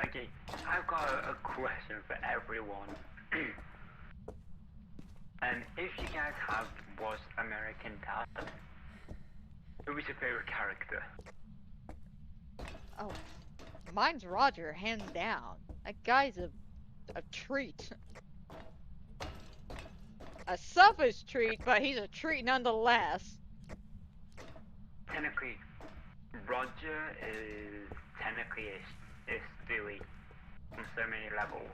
Okay, I've got a question for everyone. And if you guys have watched American Dad, who is your favorite character? Oh, mine's Roger, hands down. That guy's a treat. A selfish treat, but he's a treat nonetheless. Technically, Roger is technically is Stewie on so many levels.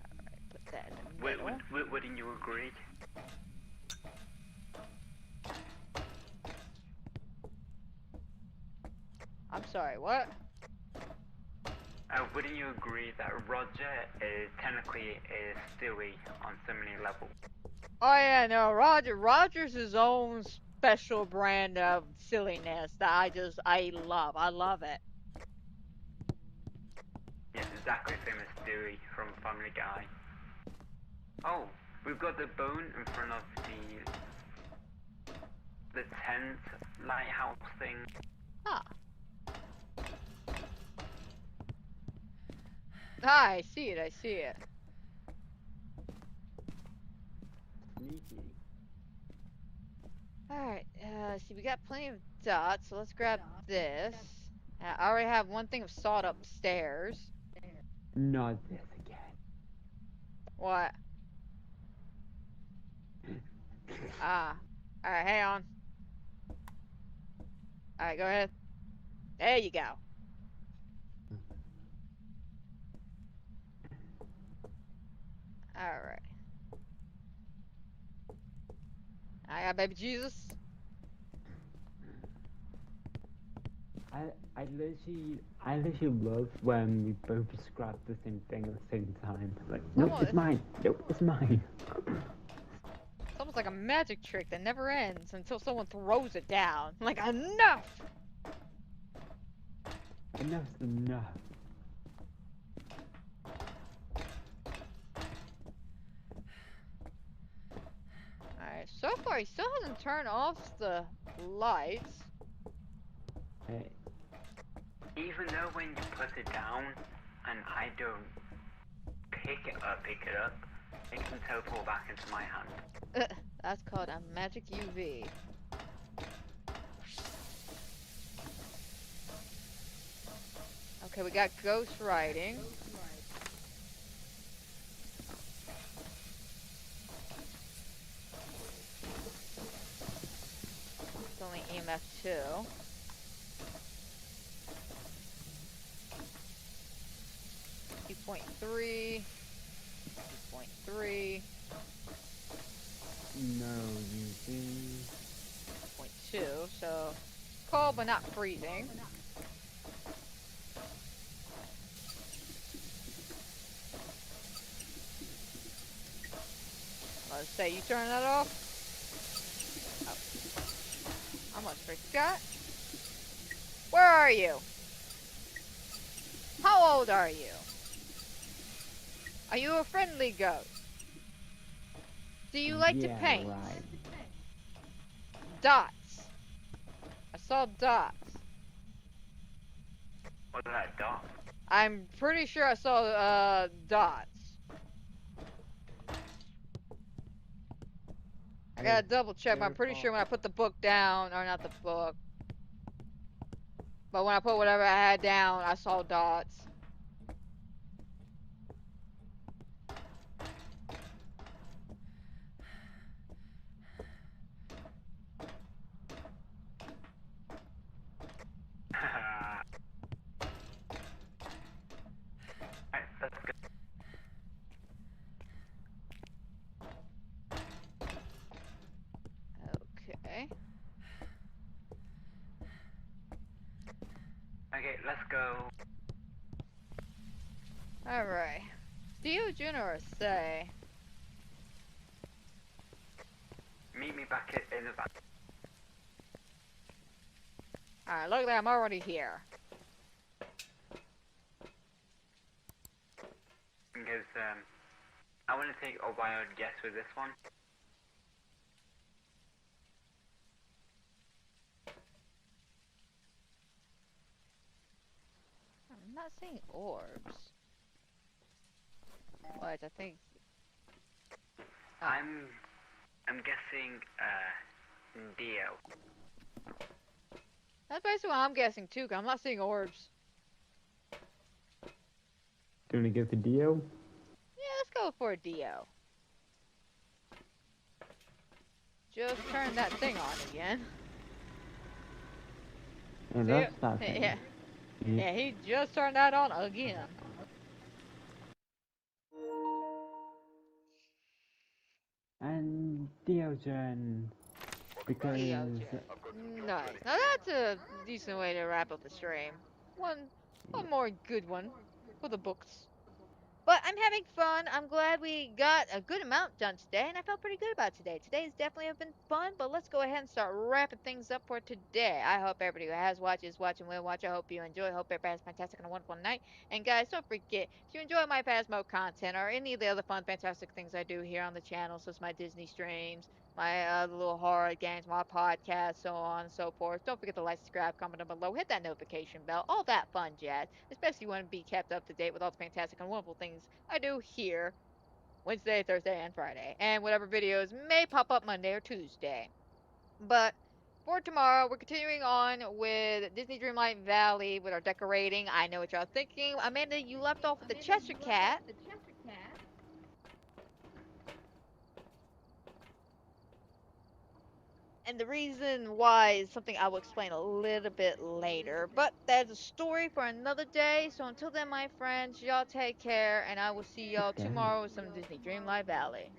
Alright, put that in the middle. Wouldn't you agree? I'm sorry, what? Wouldn't you agree that Roger is technically is Stewie on so many levels? Oh yeah, no, Roger's his own special brand of silliness that I love. I love it. Yeah, exactly same as Stewie from Family Guy. Oh, we've got the bone in front of the tent lighthouse thing. Huh. Ah, I see it, I see it. Sneaky. Alright, see, we got plenty of dots, so let's grab this. I already have one thing of salt upstairs. Not this again. What? Ah. Alright, hang on. Alright, go ahead. There you go. Alright. I got baby Jesus. I literally love when we both describe the same thing at the same time. Like, nope, Almost, it's mine. Nope, it's mine. it's almost like a magic trick that never ends until someone throws it down. Like, enough! Enough's enough. Alright, so far he still hasn't turned off the lights. Hey, Even though when you put it down and I don't pick it up, it can teleport back into my hand. That's called a magic UV. Okay, we got ghost writing. It's only EMF 2. Point 3, 2.3, no, you see. 2. So cold but not freezing. Let's say you turn that off. Oh. I almost forgot. Where are you? How old are you? Are you a friendly ghost? Do you like to paint? Right. Dots. I saw dots. What's that dot? I'm pretty sure I saw dots. I gotta double check, but I'm pretty sure when I put the book down, or not the book, but when I put whatever I had down, I saw dots. Alright, let's go. Okay. Okay, let's go. Alright. Theogen or say? Meet me back in the back. Alright, look like I'm already here. is I want to take a wild guess with this one. I'm not seeing orbs. But I think. Oh. I'm guessing Dio. That's basically what I'm guessing too, because I'm not seeing orbs. Do you want to go for Dio? Yeah, let's go for a Dio. Just turn that thing on again. Yeah, See? that's that thing. Yeah. Yeah, he just turned that on again. And Diogen, because Diogen. Nice. Now that's a decent way to wrap up the stream. One more good one for the books. But I'm having fun. I'm glad we got a good amount done today, and I felt pretty good about today. Today's definitely have been fun, but let's go ahead and start wrapping things up for today. I hope everybody who has watched is watching will watch. I hope you enjoy. I hope everybody has a fantastic and a wonderful night. And guys, don't forget, if you enjoy my Phasmo content or any of the other fun, fantastic things I do here on the channel, such as my Disney streams, my little horror games, my podcast, so on and so forth. Don't forget to like, subscribe, comment down below, hit that notification bell, all that fun jazz. Especially if you want to be kept up to date with all the fantastic and wonderful things I do here Wednesday, Thursday, and Friday, and whatever videos may pop up Monday or Tuesday. But for tomorrow, we're continuing on with Disney Dreamlight Valley with our decorating. I know what y'all thinking. Amanda, you left off with the Cheshire Cat. And the reason why is something I will explain a little bit later. But that's a story for another day. So until then, my friends, y'all take care. And I will see y'all Okay. tomorrow with some Disney Dreamlight Valley.